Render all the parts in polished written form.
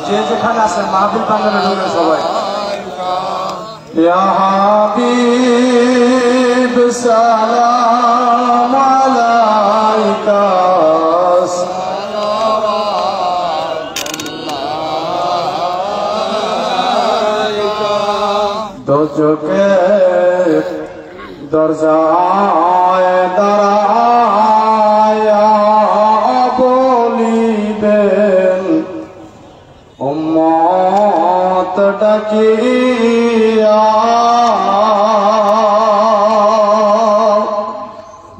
যে যেখানে আছেন মাহফিল প্রাঙ্গণে ঢুকে সবাই ইয়া হাবিব সালাম আলাইকা দোজখের দরজায় দাঁড়ায়া বলিবেন উম্মত ডাকিয়া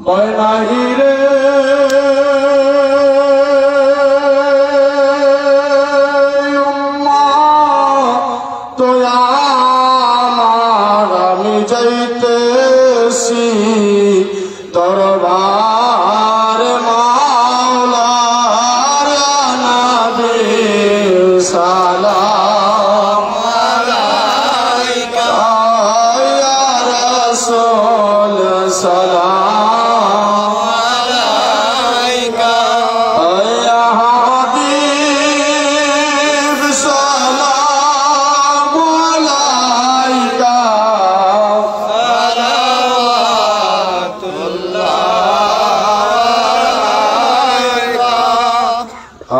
ভয় নাহি রে উম্মত আমার আমি যাইতেছি দরবার মাওলার নবী সালাম আলাইকা ইয়া রাসূল সালাম আলাইকা ইয়া হাবিব সালাম আলাইকা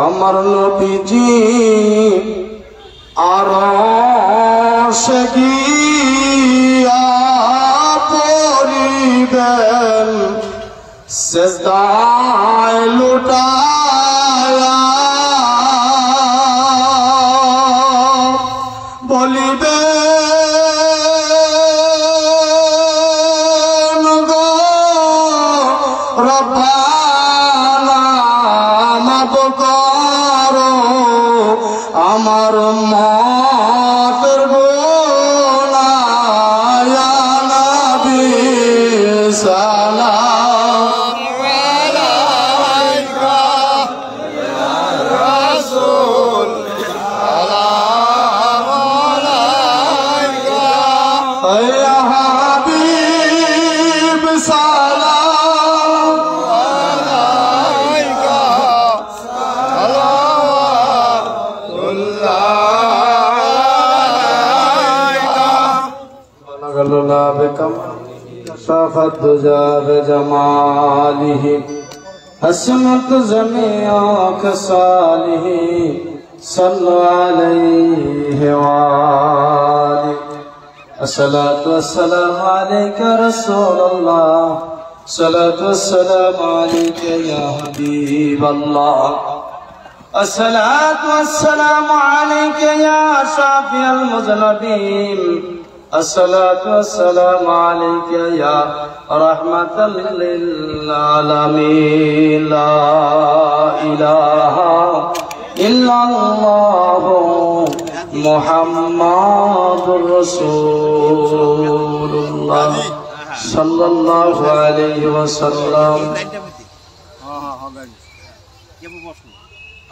আমার নবীজি আরশে গিয়া পড়িবেন সিজদায় লুটায়া বলিবেন গো রব্বানা মাফ করো আমার উম্মতের গুনাহ ইয়া নবী সালাম আলাইকা ইয়া রাসূল সালাম আলাইকা ইয়া হাবিব সালাম আলাইকা شافت جاب جماله حسنت جميع خصاله صلوا عليه وآله الصلاة والسلام عليك رسول الله الصلاة والسلام عليك يا حبيب الله الصلاة والسلام عليك يا شافي المذنبين الصلاة والسلام عليك يا رحمة للعالمين لا إله إلا الله محمد رسول الله صلى الله عليه وسلم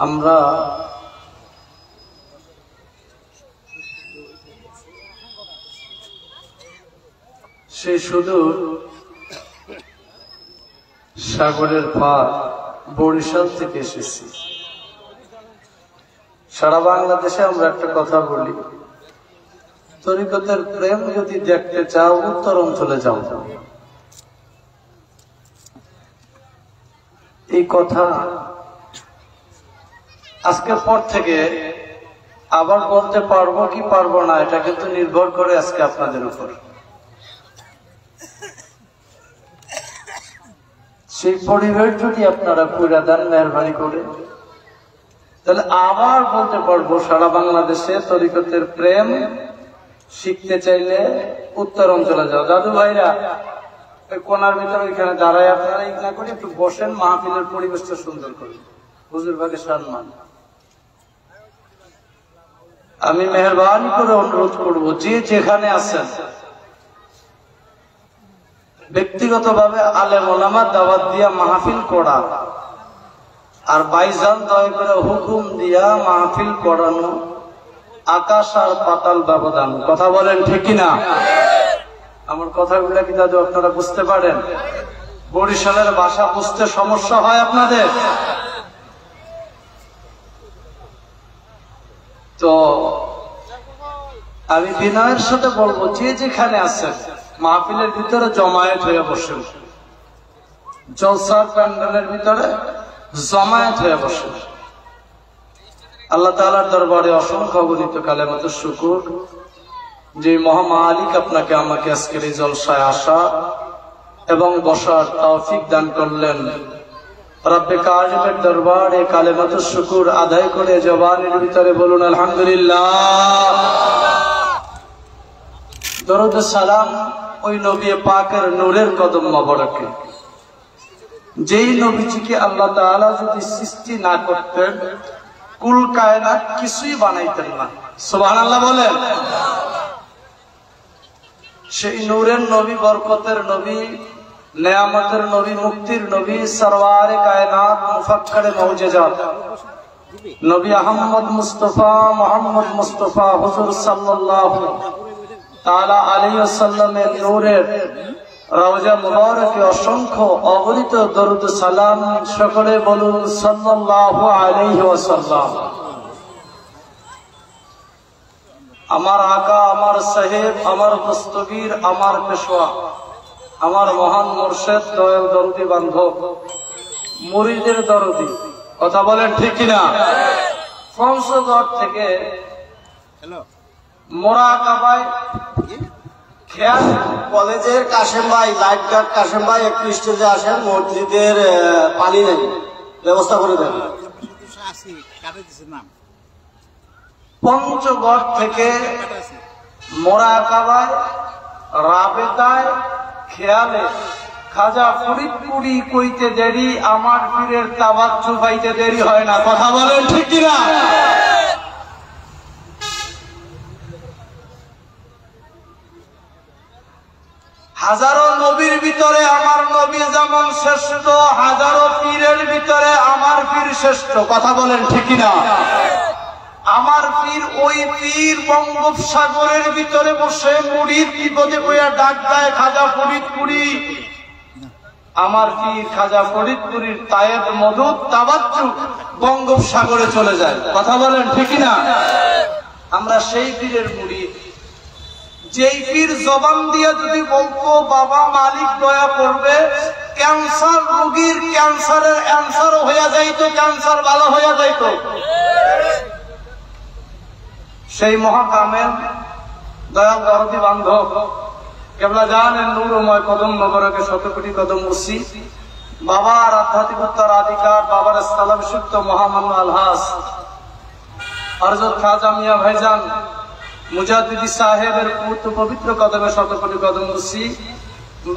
আমরা সে সুদূর সাগরের পার বরিশাল থেকে এসেছি। সারা বাংলাদেশে আমরা একটা কথা বলি, তরিকতের প্রেম যদি দেখতে চাও উত্তর অঞ্চলে যাও। এই কথা আজকের পর থেকে আবার বলতে পারবো কি পারবো না, এটা কিন্তু নির্ভর করে আজকে আপনাদের উপর। সেই পরিবেশ যদি আপনারা কইরা দেন মেহরবানি করে, তাহলে আবার বলতে পারবো সারা বাংলাদেশে তরিকতের প্রেম শিখতে চাইলে উত্তর অঞ্চলে যাও। দাদু ভাইরা ওই কোনার ভিতরে ওইখানে দাঁড়ায় আপনারা ইগনা করে একটু বসেন, মাহফিলের পরিবেশটা সুন্দর করে হুজুর ভাগে সম্মান। আমি মেহরবানি করে অনুরোধ করবো যে যেখানে আছেন ব্যক্তিগতভাবে আলেম ওলামা দাওয়াত দিয়া মাহফিল করা, আর ভাইজান দয়া করে হুকুম দিয়া মাহফিল করানো আকাশ আর পাতাল ব্যবধান। কথা বলেন ঠিক না? আমার কথাগুলো কি দাদু আপনারা বুঝতে পারেন? বরিশালের ভাষা বুঝতে সমস্যা হয় আপনাদের? তো আমি বিনয়ের সাথে বলবো, যে যেখানে আছেন মাহফিলের ভিতরে জমায়েত হয়ে বসেন, জলসার প্যান্ডেলের ভিতরে জমায়েত হয়ে বসেন। আল্লাহ তাআলার দরবারে অসংখ্য অগণিত কালেমাত শুকর যে মহামালিক আপনাকে আমাকে আজকের এই জলসায় আসা এবং বসার তৌফিক দান করলেন। রব্বে কারিমের দরবারে কালেমাত শুকর আদায় করে জবানের ভিতরে বলুন আলহামদুলিল্লাহ। দরুদ সালাম ওই নবী পাকের নূরের কদম মোবারকে, যেই নবীজিকে আল্লাহ তাআলা যদি সৃষ্টি না করতেন কুল কায়নাত কিছুই বানাইতেন না। সুবহানাল্লাহ বলেন। সেই নূরের নবী, বরকতের নবী, নেয়ামতের নবী, মুক্তির নবী, সরওয়ারে কায়নাত, মুফাক্কারে মুজিজাত নবী আহমদ মুস্তাফা মুহাম্মদ মুস্তাফা হুজুর সাল্লাল্লাহু তাআলা আলাইহি ওয়াসাল্লামের নূরের রওজা মুবারকে অসংখ্য অগণিত দরুদ সালাম, সকলে বলুন সাল্লাল্লাহু আলাইহি ওয়াসাল্লাম। আমার আকা, আমার সাহেব, আমার দস্তগীর, আমার পেশোয়া, আমার মহান মুর্শিদ, দয়াল দরদি বান্ধব, মুরিদের দরদি, কথা বলেন ঠিক কিনা? পঞ্চগড় থেকে মোরাকাবায় খেয়াল কলেজের কাশেম ভাই, লাইফ গার্ড কাশেম ভাই একটু স্টেজে আসেন, মসজিদের পানি নেই, ব্যবস্থা করে দেন। পঞ্চগড় থেকে মোরাকাবায় রাবেতায় খেয়ালে খাজা ফরিদপুরি কইতে দেরি, আমার পীরের তাওয়াজ্জু পাইতে দেরি হয় না, কথা বলেন ঠিক কিনা? হাজারো নবীর ভিতরে আমার নবী যেমন শ্রেষ্ঠ, হাজারো পীরের ভিতরে আমার পীর শ্রেষ্ঠ, কথা বলেন ঠিক কিনা? আমার পীর ওই পীর বঙ্গোপসাগরের ভিতরে বসে মুড়ির বিপদে বইয়া ডাক দেয় খাজা ফরিদপুরি। আমার পীর খাজা ফরিদপুরির তায়েব মধুর তাওয়াজ্জু বঙ্গোপসাগরে চলে যায়, কথা বলেন ঠিক কিনা? আমরা সেই পীরের মুড়িদ, যেই পীর জবান দিয়ে যদি বলতো বাবা মালিক দয়া করবে, ক্যান্সার রোগীর ক্যান্সারের অ্যান্সার হয়ে যাইতো, ক্যান্সার ভালো হয়ে যাইতো। সেই মহাকামেল দয়াল দরদি বান্ধব কেবলা জানেন নূরময় কদম মোবারকে শত কোটি কদম মুসি, বাবার আধ্যাত্মিক উত্তরাধিকার, বাবার স্থলাভিষিক্ত মহামান্য আলহাস হযরত খাজা মিয়া ভাইজান মুজাদ্দিদি সাহেবের পুত্র পবিত্র কদমে শত কোটি কদম মুসি,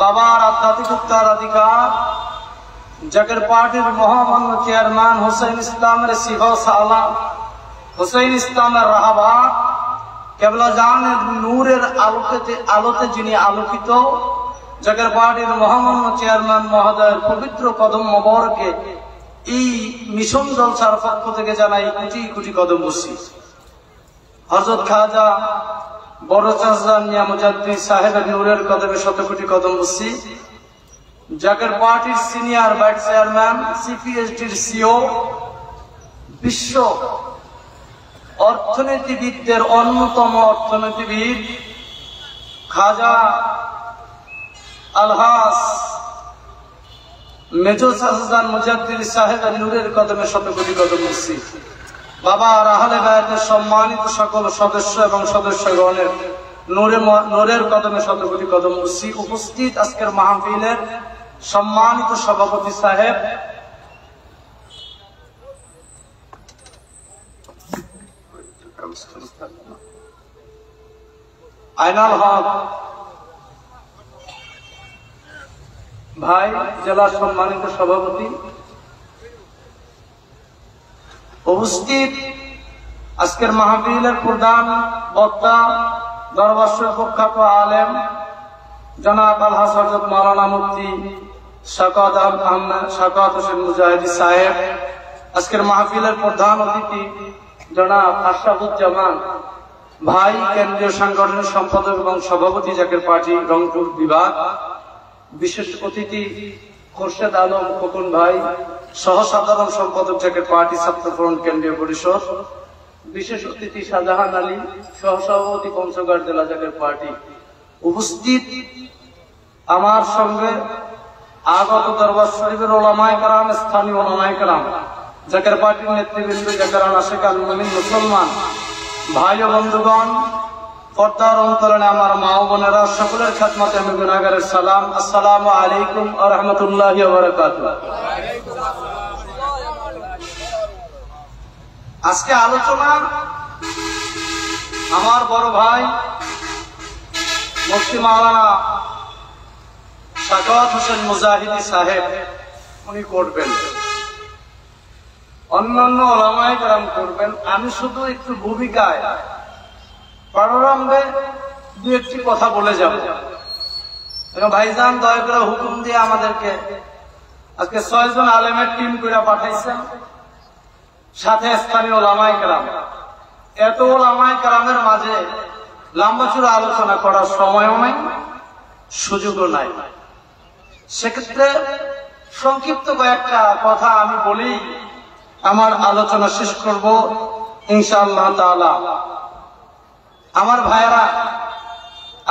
বাবার আধ্যাত্মিক উত্তরাধিকার জাকের পার্টির মহামান্য চেয়ারম্যান হোসেন ইসলামের সিফা সালাম, হোসেন ইসলামের রাহাবা কেবলা জানের নূরের আলোতে যিনি আলোকিত, জাকের পার্টির মহামান্য চেয়ারম্যান মহোদয়ের পবিত্র কদম মোবারকে এই মিশন জলসার পক্ষ থেকে জানাই কোটি কোটি কদম বসি। হযরত খাজা বড় চাচা মিয়া মুজাদ্দিদ সাহেবের নূরের কদমে শত কোটি কদম বসি, জাকের পার্টির সিনিয়র ভাইস চেয়ারম্যান, সিপিএসডির সিও, বিশ্ব অর্থনীতিবিদদের অন্যতম অর্থনীতিবিদ খাজা আলহাস মেজর সাজান মুজাদ্দিদ সাহেবের নূরের কদমে শত কোটি কদম বসি, বাবা আহলে বায়াতের সম্মানিত সকল সদস্য এবং সদস্যগণের নূরের কদমে শত কোটি কদম বসি। উপস্থিত আজকের মাহফিলের সম্মানিত সভাপতি সাহেব, আইনাল হক ভাই, জেলার সম্মানিত সভাপতি, উপস্থিত আজকের মাহফিলের প্রধান বক্তা, দরবার প্রখ্যাত আলেম জনাব আলহাজ হযরত মাওলানা মুফতি শাকাত হোসেন মুজাহিদি সাহেব, আজকের মাহফিলের প্রধান অতিথি জনাব আশরাফুজ্জামান ভাই, কেন্দ্রীয় সাংগঠনিক সম্পাদক এবং সভাপতি জাকের পার্টি রংপুর বিভাগ, বিশেষ অতিথি খোরশেদ আলম খোকন ভাই, সহ সাধারণ সম্পাদক জাকের পার্টি ছাত্র ফ্রন্ট কেন্দ্রীয় পরিষদ, বিশেষ অতিথি শাহজাহান আলী, সহসভাপতি পঞ্চগড় জেলা জাকের পার্টি, উপস্থিত আমার সঙ্গে আগত দরবার শরীফের ওলামায়ে কেরাম, স্থানীয় ওলামায়ে কেরাম, জাকের পার্টির নেতৃবৃন্দ, জাকের আশিক আল মুমিন মুসলমান ভাই ও বন্ধুগণ, পর্দার অন্তরালে আমার মা ও বোনেরা, সকলের খেদমতে আমি গুনাহগারের সালাম। আসসালামু আলাইকুম ওয়া রাহমাতুল্লাহি ওয়া বারাকাতুহু। আজকে আলোচনা আমার বড় ভাই মুফতি মাওলানা সাখাওয়াত হোসেন মুজাহিদি সাহেব উনি করবেন, অন্যান্য ওলামায়ে কেরাম করবেন। আমি শুধু একটু ভূমিকায় প্রারম্ভে দু একটি কথা বলে যাব। ভাইজান দয়া করে হুকুম দিয়ে আমাদেরকে আজকে 6 জন আলেমের টিম করে পাঠাইছেন, সাথে স্থানীয় ওলামায়ে কেরাম। এত ওলামায়ে কেরামের মাঝে লম্বা চূড়া আলোচনা করার সময়ও নাই, সুযোগও নাই। সেক্ষেত্রে সংক্ষিপ্ত কয়েকটা কথা আমি বলি, আমার আলোচনা শেষ করব ইনশাআল্লাহ তাআলা। আমার ভাইয়েরা,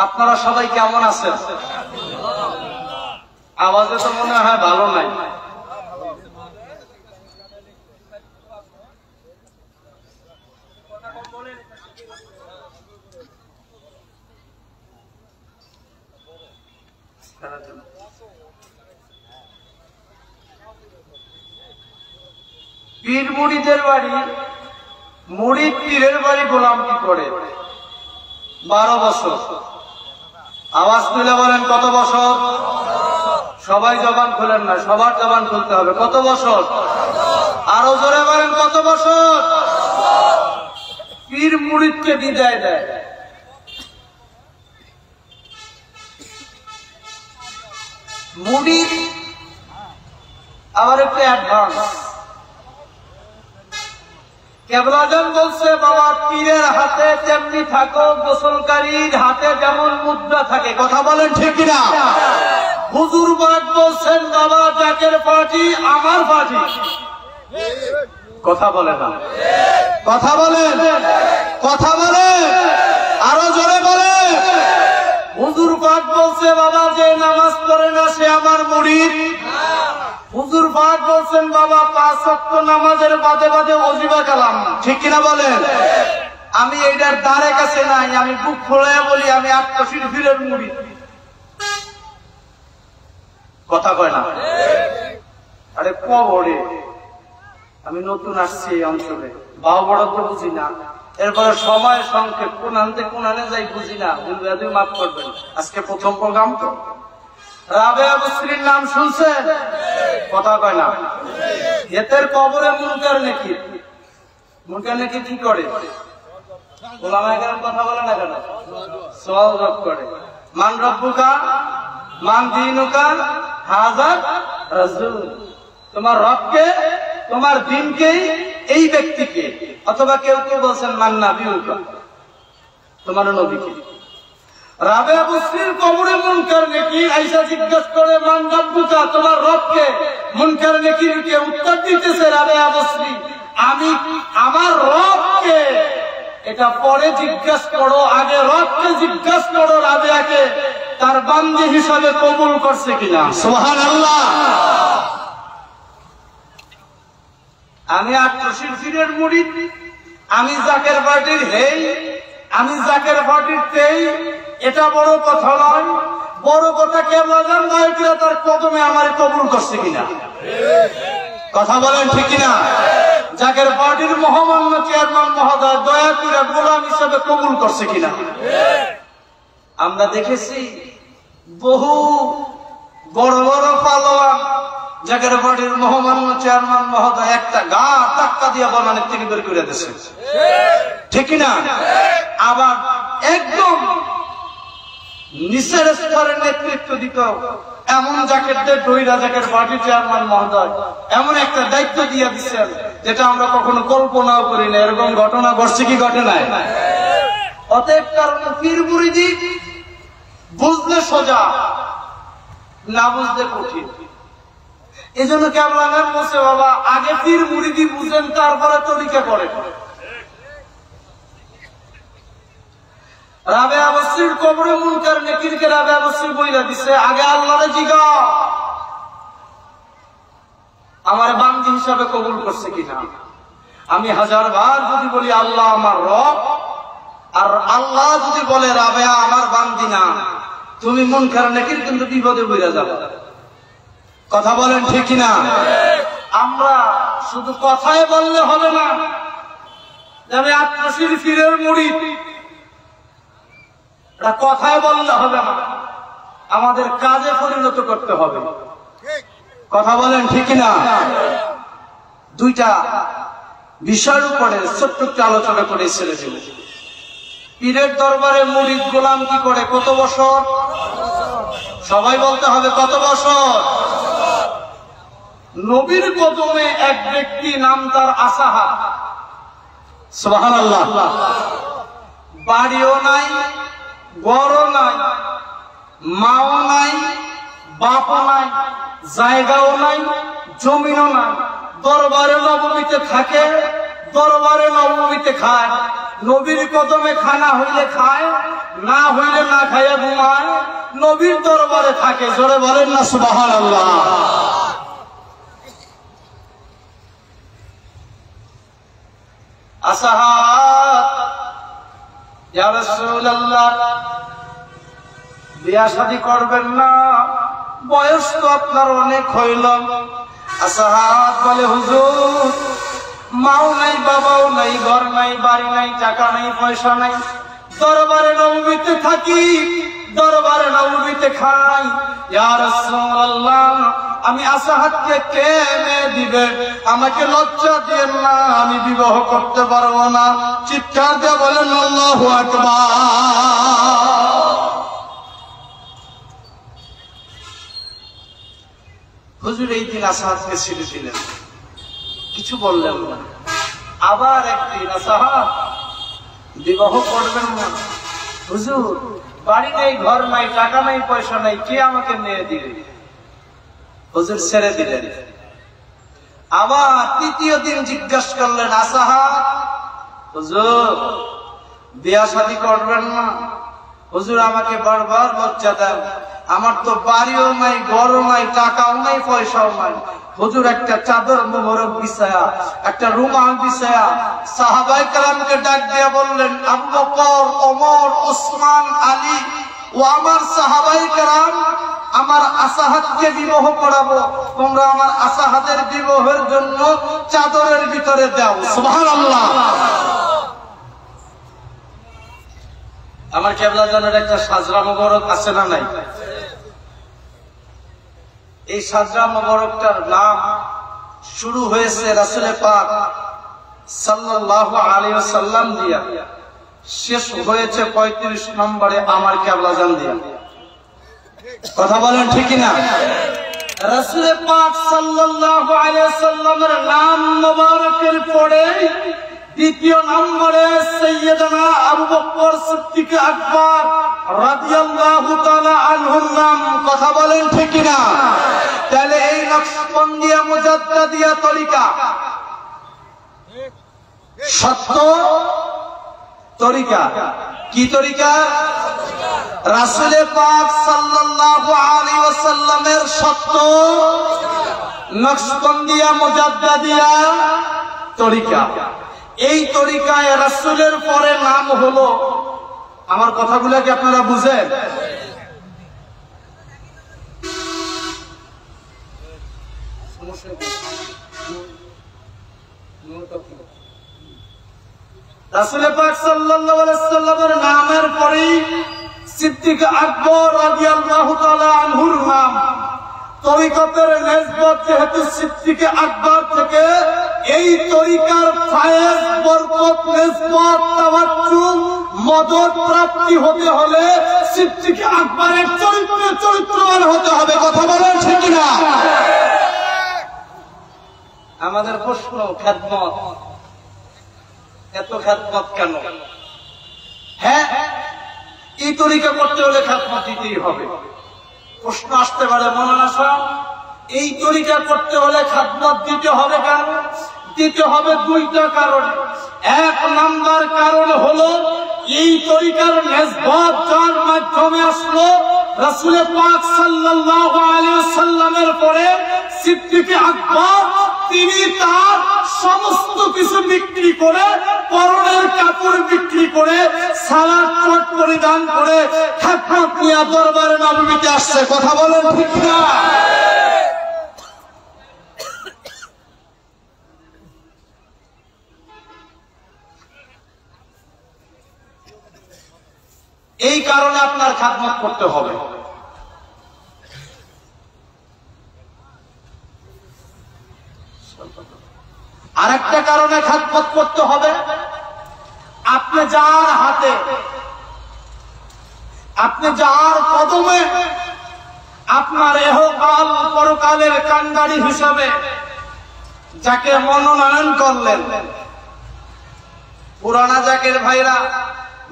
আপনারা সবাই কেমন আছেন? আওয়াজে তো মনে হয় ভালো নাই। পীর মুড়িদের বাড়ি, মুড়িদ পীরের বাড়ি গোলাম কি করে? 12 বছর। আওয়াজ তুলে বলেন কত বছর? সবাই জবান খুলেন না, সবার জবান খুলতে হবে। কত বছর? আরো জোরে বলেন কত বছর? পীর মুড়িদকে বিদায় দেয়। মুড়িদ আবার একটু অ্যাডভান্স। কেবলাজান বলছে, বাবা পীরের হাতে তেমনি থাকো, গোসলকারীর হাতে যেমন মুদ্রা থাকে। কথা বলেন ঠিক না? হুজুর বাগ বলছেন, বাবা জাকের পার্টি আমার পার্টি। কথা বলে না, কথা বলেন, কথা বলেন, আরো জোরে বলেন। হুজুর পাক বলছে, বাবা যে নামাজ পড়ে না সে আমার মুরিদ। হুজুর পাক বলছেন, বাবা 5 ওয়াক্ত নামাজের বাদে বাদে ওজিফা কালাম। ঠিক কিনা বলেন? আমি এইটার ধারে কাছে নাই, আমি বুক খুলে বলি আমি আত্মশীল ফিরের মুরিদ। কথা কয় না? আরে কবরে আমি নতুন আসছি এই অঞ্চলে, বাবা বড় তো বুঝি না, এরপরে সময় সংক্ষেপ, কোনানে যাই বুঝি না, ভুলবেয়াদি মাফ করবেন। আজকে প্রথম প্রোগ্রাম তো। রাবেয়া বসরির নাম শুনছেন? কথা কয় না? এতের কবরে মুনকার নাকির। মুনকার নাকির কি করে? ওলামায়ে কেরাম কথা বলে না কেন? সওয়াল জবাব করে। মান রব্বুকা মান দীনুকা হাযা রাসূল। তোমার রবকে, তোমার দ্বীনকে, এই ব্যক্তিকে। অথবা কেউ কেউ বলছেন মান নাবিয়ুকা, তোমার নবীকে। রাবেয়া বসরির কবরে মুনকার নাকির আয়েশা জিজ্ঞেস করে মান রব্বুকা, তোমার রবকে। মুনকার নাকিরকে উত্তর দিতেছে রাবেয়া বসরি, আমি আমার রবকে। এটা পরে জিজ্ঞেস করো, আগে রবকে জিজ্ঞেস করো রাবেয়াকে তার বান্দি হিসাবে কবুল করছে কিনা। সুবহানাল্লাহ। আমি আত্মশীল ফিরের মুরিদ, আমি জাকের পার্টির হেই, আমি জাকের পার্টির তেই, এটা বড় কথা নয়। বড় কথা কেবলাজান নায়করা তার কদমে আমার কবুল করছে কিনা। কথা বলেন ঠিক কিনা? জাকের পার্টির মহামান্য চেয়ারম্যান মহোদয় দয়া করে গোলাম হিসেবে কবুল করছে কিনা। আমরা দেখেছি বহু বড় বড় পালোয়ান জাকের পার্টির মহামান্য চেয়ারম্যান মহোদয় একটা গা ধাক্কা দিয়ে বনানের থেকে বের করে দিয়েছে। ঠিক না? আবার একদম নিচের স্তরের নেতৃত্ব দিত এমন জাকেরদের ডইরা জাকের পার্টি চেয়ারম্যান মহোদয় এমন একটা দায়িত্ব দিয়ে দিচ্ছেন যেটা আমরা কখনো কল্পনাও করি না। এরকম ঘটনা ঘটছে কি ঘটে নাই? অতএব কারণে পীর মুরিদি বুঝলে সোজা, না বুঝলে কঠিন। এই জন্য কেবলাগান বলছে, বাবা আগে পীর মুরিদি বুঝেন তারপরে তরিকা করেন। রাবেয়া বসরির কবরে মুনকার নেকিরকে রাবেয়া বসরি বইলা দিছে, আগে আল্লাহরে জিগাও আমার বান্দি হিসাবে কবুল করছে কিনা। আমি 1000 বার যদি বলি আল্লাহ আমার রব, আর আল্লাহ যদি বলে রাবেয়া আমার বান্দি না, তুমি মুনকার নেকির কিন্তু বিপদে পড়ে যাবে। কথা বলেন ঠিক কিনা? আমরা শুধু কথায় বললে হবে না, আমি আত্মশীল ফিরের মুরিদ, এটা কথায় বললে হবে না, আমাদের কাজে পরিণত করতে হবে। কথা বলেন ঠিক কিনা? দুইটা বিষয়ের উপরে ছোট্ট একটু আলোচনা করে ছেড়ে দিল। পীরের দরবারে মুরিদ গোলাম কি করে? কত বছর? সবাই বলতে হবে কত বছর? নবীর কদমে এক ব্যক্তি, নাম তার আসাহা, সুবহানাল্লাহ, বাড়িও নাই, ঘরও নাই, মাও নাই, বাপও নাই, জায়গাও নাই, জমিনও নাই, দরবারে নববীতে থাকে, দরবারে নববীতে খায়, নবীর কদমে খানা হইলে খায়, না হইলে না খাইয়া ঘুমায়, নবীর দরবারে থাকে। জোরে বলেন না সুবহানাল্লাহ। আসাহাত, ইয়া রাসূলুল্লাহ, বিয়া শাদী করবেন না, বয়স তো আপনার অনেক হইল। আসাহাত বলে হুজুর, মাও নাই, বাবাও নাই, ঘর নাই, বাড়ি নাই, টাকা নাই, পয়সা নাই, দরবারে নববীতে থাকি, দরবারে নববীতে খাই, ইয়া রাসূলুল্লাহ আমি আসাহাতকে কে মেয়ে দিবে? আমাকে লজ্জা দিয়েন না, আমি বিবাহ করতে পারবো না। চিৎকার দিয়ে বলেন আল্লাহু আকবার। হুজুর এই দিন আসাহাতকে ছেড়ে দিলেন, কিছু বললেন না। আবার একদিন আসাহাত বিবাহ করবেন না, হুজুর বাড়ি নেই, ঘর নাই, টাকা নাই, পয়সা নাই, কে আমাকে মেয়ে দিবে? হুজুর ছেড়ে দিলেন। আবার তৃতীয় দিন জিজ্ঞাসা করলেন আসাহাত, হুজুর বিয়া শাদী করবেন না? হুজুর আমাকে বারবার লজ্জা দেন, আমার তো বাড়িও নাই, ঘরও নাই, টাকাও নাই, পয়সাও নাই। হুজুর একটা চাদর মোবারক বিছায়া, একটা রুমাল বিছায়া সাহাবায়ে কেরামকে ডাক দিয়ে বললেন, আবু বকর, ওমর, ওসমান, আলী ও আমার সাহাবায়ে কেরাম, আমার আসাহাতকে বিবাহ করাবো, তোমরা আমার আসাহাতের বিবাহের জন্য চাদরের ভিতরে দাও। সুবহানাল্লাহ। আমার কেবলা জানের একটা সাজরা মোবারক আছে না নাই? এই সাজরা মোবারকটার নাম শুরু হয়েছে রাসূল পাক সাল্লাল্লাহু আলাইহি ওয়াসাল্লাম দিয়া, শেষ হয়েছে 35 নম্বরে আমার কেবলা জান দিয়া। কথা বলেন ঠিক না? রাসূল পাক সাল্লাল্লাহু আলাইহি ওয়াসাল্লামের নাম মোবারকের পরে দ্বিতীয় নম্বরে সাইয়্যিদানা আবু বকর সিদ্দিক আকবর রাদিয়াল্লাহু তাআলা আনহুর নাম। কথা বলেন ঠিক না? তাহলে এই নকশবন্দিয়া মুজাদ্দাদিয়া তরিকা সত্য তরিকা। কি তরিকা? রাসূল পাক সাল্লাল্লাহু আলাইহি ওয়াসাল্লামের সত্য নকশবন্দিয়া মুজাদ্দাদিয়া তরিকা। এই তরিকায় রাসূলের পরে নাম হলো, আমার কথাগুলো কি আপনারা বুঝেন? রাসূল পাক সাল্লাল্লাহু আলাইহি ওয়াসাল্লামের নামের পরেই সিদ্দিক আকবর রাদিয়াল্লাহু তাআলা আনহুর নাম। তরিকতের নিসবত যেহেতু সিদ্দিক আকবর থেকে, এই তরিকার ফায়েজ, বরকত, নিসবত, তাওয়াজ্জুহ, মদদ প্রাপ্তি হতে হলে সিদ্দিক আকবরের চরিত্রবান হতে হবে। কথা বলেন ঠিক না? আমাদের প্রশ্ন, খেদমত, এত খেদমত কেন? হ্যাঁ, এই তরিকা করতে হলে খেদমত দিতেই হবে। প্রশ্ন আসতে পারে, মৌলানা সাহেব এই তরিকা করতে হলে খেদমত দিতে হবে কেন? দিতে হবে দুইটা কারণে। এক নাম্বার কারণ হলো এই তরিকার নিসবত যার মাধ্যমে আসলো রাসূল পাক সাল্লাল্লাহু আলাইহি ওয়াসাল্লামের পরে সিদ্দিক আকবর, তিনি তার সমস্ত কিছু বিক্রি করে, পরনের কাপড় বিক্রি করে, সালাত কোট পরিধান করে খেদমত নিয়ে দরবারে নববীতে আসছে। কথা বলেন ঠিক না? এই কারণে আপনার খেদমত করতে হবে। আরেকটা কারণে খেদমত করতে হবে, আপনি যার হাতে, আপনি যার কদমে আপনার ইহকাল পরকালের কান্ডারি হিসাবে যাকে মনোনয়ন করলেন, পুরানা জাকের ভাইরা,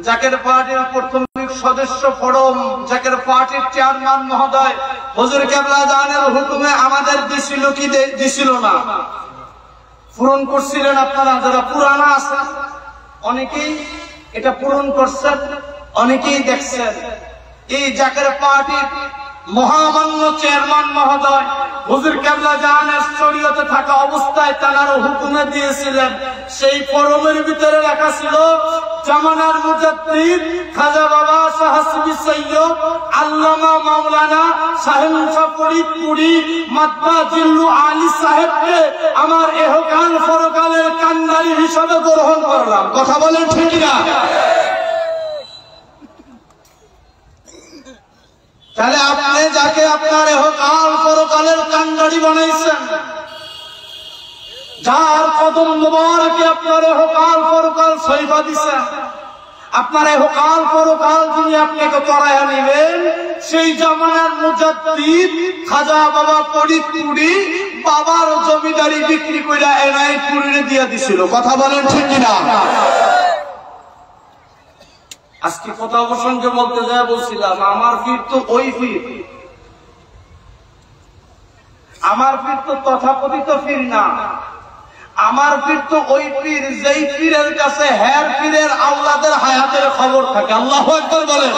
জাকের পার্টির প্রাথমিক সদস্য ফোরাম, জাকের পার্টির চেয়ারম্যান মহোদয় হুজুর কেবলা জানের হুকুমে আমাদের দিছিল কি দিছিল না? পূরণ করছিলেন আপনারা যারা পুরানা আছেন, অনেকেই এটা পূরণ করছেন, অনেকেই দেখছেন। এই জাকের পার্টির মহামান্য চেয়ারম্যান মহোদয় হুজুর কেবলা জানের শরীয়তে থাকা অবস্থায় তার হুকুমে দিয়েছিলেন, সেই ফরমের ভিতরে লেখা ছিল জামানার মুজাদ্দিদ খাজা বাবা শাহসুবি সৈয়দ আল্লামা মাওলানা শাহিন ফরিদপুরি মাদবা জিল্লু আলী সাহেবকে আমার ইহকাল পরকালের কান্ডারি হিসাবে গ্রহণ করলাম। কথা বলেন ঠিক না? তাহলে আপনি যাকে আপনার ইহকাল পরকালের কান্ডারি বানাইছেন, যার কদম মুবারকে আপনার ইহকাল পরকাল সইফা দিছেন, আপনার ইহকাল পরকাল যিনি আপনাকে পড়ায়া নেবেন, সেই জামানার মুজাদ্দিদ খাজা বাবা ফরিদপুরি বাবার জমিদারি বিক্রি করে এনায়েতপুরে দিয়ে দিছিল। কথা বলেন ঠিক না? আজকে কথা প্রসঙ্গে বলতে যায় বলছিলাম, আমার পীর তো ওই পীর, আমার পীর তো তথাকথিত পীর না, আমার পীর তো ওই পীর যেই পীরের কাছে হের পীরের আল্লাদের হায়াতের খবর থাকে। আল্লাহু আকবার বলেন।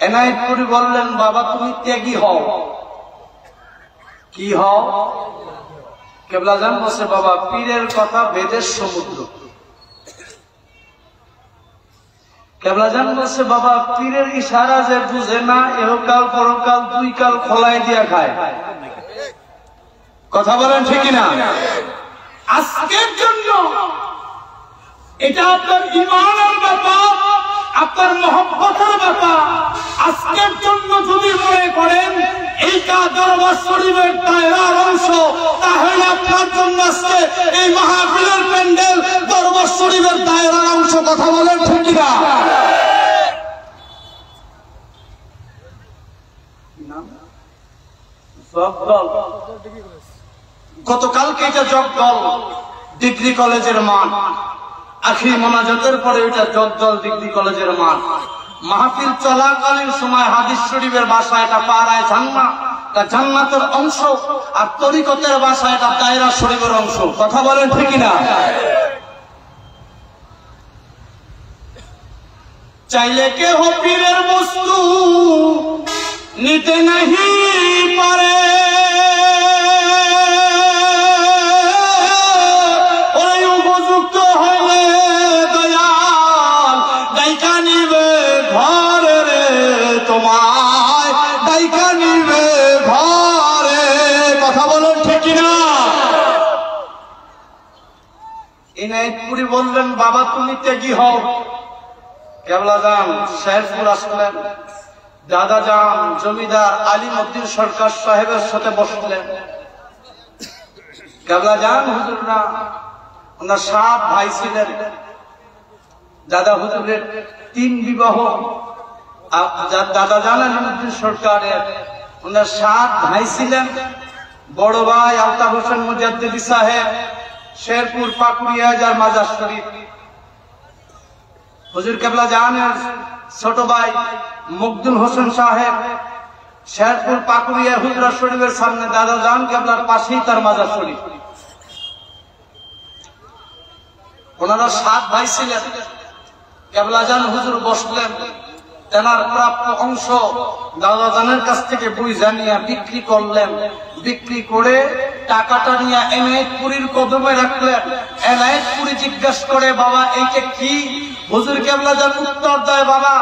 এনায়েতপুরি বললেন, বাবা তুমি ত্যাগী হও। কি হও? কেবলা জান বসে, বাবা পীরের কথা বেদের সমুদ্র। কেবলা জান বসে, বাবা পীরের ইশারা যে বুঝে না, এহকাল পরকাল দুই কাল খোলাই দিয়া খায়। কথা বলেন ঠিক না? আজকের জন্য এটা আপনার ঈমানের ব্যাপার, আপনার মহব্বতের ব্যাপার। আজকের জন্য যদি মনে করেন এইটা দরবার শরীফের দায়রার অংশ, তাহলে আপনার জন্য আজকে এই মাহফিলের প্যান্ডেল দরবার শরীফের দায়রার অংশ। কথা বলেন ঠিক না? গতকালকে এটা জগদল ডিগ্রি কলেজের মাঠ, আখির মোনাজাতের পরে এটা জগদল ডিগ্রি কলেজের মাঠ। মাহফিল চলাকালীন সময় হাদিস শরীফের ভাষা এটা পাড়ায় জান্নাত, এটা জান্নাতের অংশ, আর তরিকতের ভাষা এটা দায়রা শরীফের অংশ। কথা বলেন ঠিক না? চাইলে কেহ পীরের বস্তু নিতে নাহি পারে, ওই উপযুক্ত হলে দয়াল দায়িকা নিবে ঘরে রে, তোমায় দায়িকা নিবে ঘরে। কথা বলেন ঠিক না? এনায়েতপুরি বললেন, বাবা তুমি ত্যাগী হও। কেবলা যান শেরপুর আসলেন, দাদা যান জমিদার আলিমউদ্দিন সরকার সাহেবের সাথে বসলেন। কেবলা যান হুজুররা, ওনার 7 ভাই ছিলেন। দাদা হুজুরের 3 বিবাহ। দাদা যান আলিমউদ্দিন সরকারের ওনার 7 ভাই ছিলেন। বড় ভাই আলতাফ হোসেন মুজাদ্দিদি সাহেব শেরপুর পাকুড়িয়া যার মাজার শরীফ। হুজুর কেবলা জানের ছোট ভাই মুকদুল হোসেন সাহেব শেরপুর পাকুড়িয়া হুজরা শরীফের সামনে, দাদা জান কেবলার পাশেই তার মাজার শরীফ। ওনারা 7 ভাই ছিলেন। কেবলাজান হুজুর বসলেন, তেনার প্রাপ্য অংশ দাদাজানের কাছ থেকে বুঝা নিয়ে বিক্রি করলেন। বিক্রি করে টাকাটা নিয়ে এনায়েতপুরীর কদমে রাখলেন। এনায়েতপুরী জিজ্ঞাসা করে, বাবা এইটা কি? হুজুর কেবলাজান উত্তর দেয়, বাবা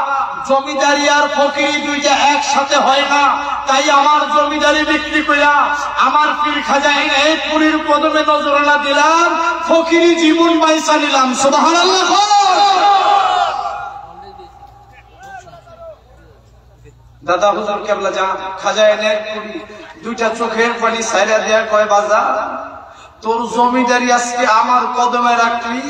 জমিদারি আর ফকিরি দুইটা একসাথে হয় না, তাই আমার জমিদারি বিক্রি কইরা আমার পীর খাজা এনায়েতপুরীর কদমে নজরানা দিলাম, ফকিরি জীবন বাইসা নিলাম। সুবহানাল্লাহ। দাদা হুজুর কেবলাজান খাজা এনায়েতপুরী দুইটা চোখের পানি ছাইরা দেয়া কয়, বাজা তোর জমিদারি আজকে আমার কদমে রাখলি,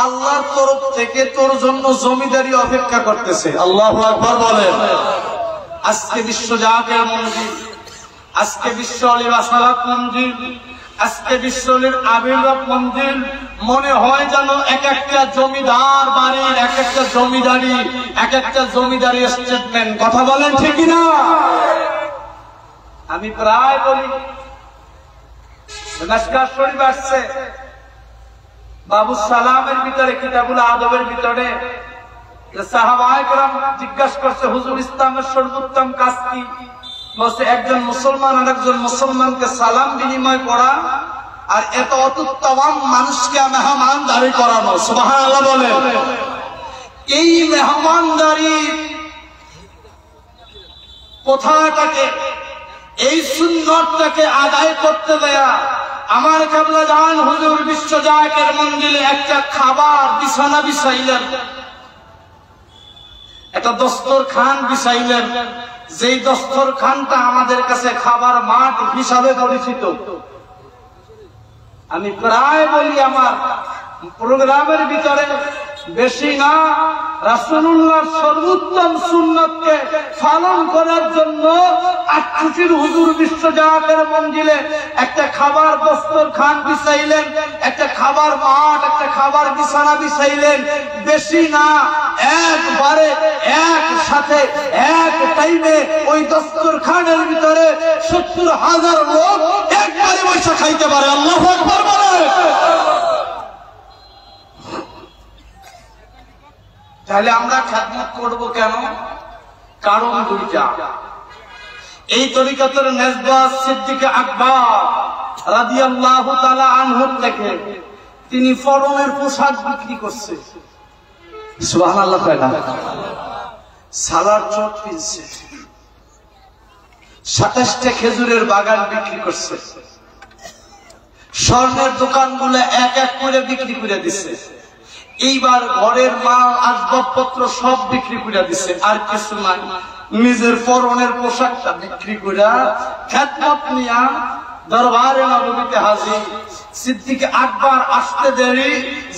আল্লাহর তরফ থেকে তোর জন্য জমিদারি অপেক্ষা করতেছে। আল্লাহু আকবার বলেন। আজকে বিশ্ব জাকের মন্দির, আজকে বিশ্ব আলী বাসালাত মন্দির, আজকে বিশ্ব আলীর আবির্ভাব মন্দির, মনে হয় যেন এক একটা জমিদার বাড়ির এক একটা জমিদারি, এক একটা জমিদারি স্টেটমেন্ট। কথা বলেন ঠিক না? আমি প্রায় বলি, নমস্কার শরীফ আসছে, বাবু সালামের ভিতরে, কিতাবুল আদবের ভিতরে সাহাবায়ে কেরাম জিজ্ঞাসা করছে, হুজুর ইসলামের সর্বোত্তম কাজ কি? বলছে একজন মুসলমান আর একজন মুসলমানকে সালাম বিনিময় করা, আর এত অত্যুত্তম মানুষকে মেহমানদারি করানো। সুবহানাল্লাহ বলেন। এই মেহমানদারি কথাটাকে, এই সুন্নতটাকে আদায় করতে দেয়া আমার কেবলাজান হুজুর বিশ্ব জাকের মন্দিরে একটা খাবার বিছানা বিছাইলেন, একটা দস্তরখান বিছাইলেন, যেই দস্তরখানটা আমাদের কাছে খাবার মাঠ হিসাবে পরিচিত। আমি প্রায় বলি আমার প্রোগ্রামের ভিতরে, বেশি না, রাসূলুল্লাহর সর্বোত্তম সুন্নতকে পালন করার জন্য আটকুটির হুজুর বিশ্ব জাকের মন্দিরে একটা খাবার দস্তরখান বিছাইলেন, একটা খাবার মাঠ, একটা খাবার বিছানা বিছাইলেন। বেশি না, একবারে একসাথে এক টাইমে ওই দস্তরখানের ভিতরে 70,000 লোক একবারে বসে খাইতে পারে। আল্লাহু আকবার বলেন। তাহলে আমরা খেদমত করব কেন? কারণ দুইটা। এই তরিকতের নেজবাত সিদ্দিক আকবর রাদিয়াল্লাহু তাআলা আনহু থেকে তিনি ফরমের পোশাক বিক্রি করছে। সুবহানাল্লাহ। সালার চট কিনছে, 27টা খেজুরের বাগান বিক্রি করছে, স্বর্ণের দোকানগুলো এক এক করে বিক্রি করে দিচ্ছে। এইবার ঘরের মাল আসবাবপত্র সব বিক্রি করে দিচ্ছে, আর কিছু নাই। নিজের পরনের পোশাকটা বিক্রি করে খেদমত নিয়া দরবারে নববীতে হাজির। সিদ্দিক আকবর আসতে দেরি,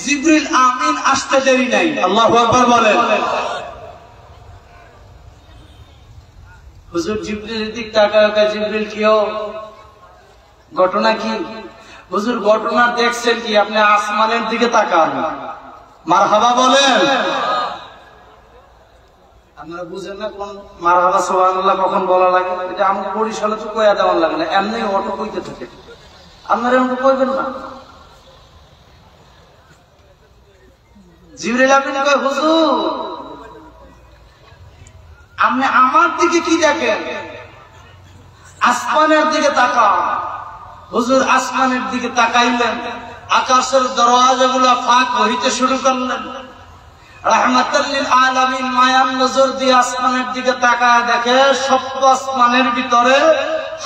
জিবরিল আমিন আসতে দেরি নাই। আল্লাহু আকবার বলেন। হুজুর জিবরিলের দিক তাকায়, জিবরিল কিও ঘটনা কি? হুজুর ঘটনা দেখছেন কি? আপনি আসমানের দিকে তাকান। মারহাবা বলেন। আপনারা বুঝেন না কোন মারহাবা সুবহানাল্লাহ কখন বলা লাগে? এটা আমাকে বরিশালে তো কইয়া দেওয়ার লাগে না, এমনি অটো কইতে থাকে। আপনারা এমন কইবেন না। জিবরিল আমিন কয়, হুজুর আপনি আমার দিকে কি দেখেন? আসমানের দিকে তাকান। হুজুর আসমানের দিকে তাকাইলেন, আকাশের দরওয়াজাগুলো ফাঁক হইতে শুরু করলেন। রাহমাতাল লিল আলামিন মায়ার নজর দিয়ে আসমানের দিকে তাকায় দেখে, সপ্ত আসমানের ভিতরে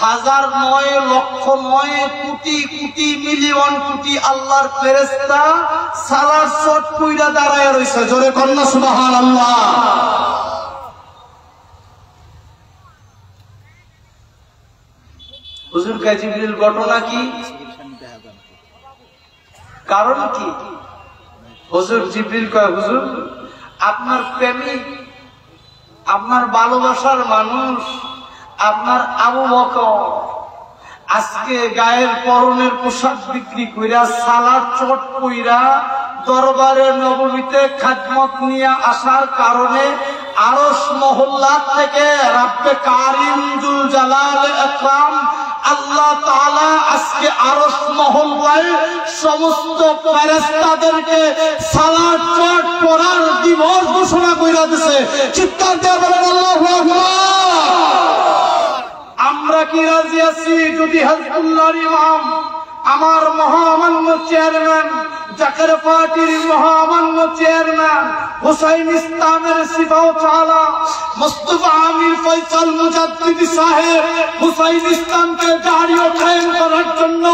হাজার নয়, লক্ষ নয়, কোটি কোটি, মিলিয়ন কোটি আল্লাহর ফেরেশতা সালার চট কইরা দাঁড়ায় রইছে। জোরে কন্যা সুবহানাল্লাহ। হুজুর কে জিবরিল ঘটনা কি? কারণ কি? হুজুর জিবরিল কয়, হুজুর আপনার প্রেমিক, আপনার ভালোবাসার মানুষ, আপনার আবু বকর আজকে গায়ের পরনের পোশাক বিক্রি কইরা সালার চট কইরা দরবারে নববীতে খেদমত নিয়ে আসার কারণে আরশ মহল্লা থেকে রাব্বে কারিম জুল জালাল আকরাম আল্লাহ তাআলা আজকে আরশ মহল্লায় সমস্ত ফেরেশতাদেরকে সালাত পাঠ করার দিবস ঘোষণা কইরা দিয়েছে। চিৎকার দিয়ে বলেন আল্লাহু আকবার। আমরা কি রাজি আছি যদি হিজবুল্লাহর ইমাম, আমার মহামান্য চেয়ারম্যান, জাকের পার্টির মহামান্য চেয়ারম্যান হুসাইন ইসলামের সিপাহ চালা মুস্তাফা আমির ফয়সাল মুজাদ্দিদি সাহেব হুসাইন ইসলামকে জারি ও কায়েম করার জন্য,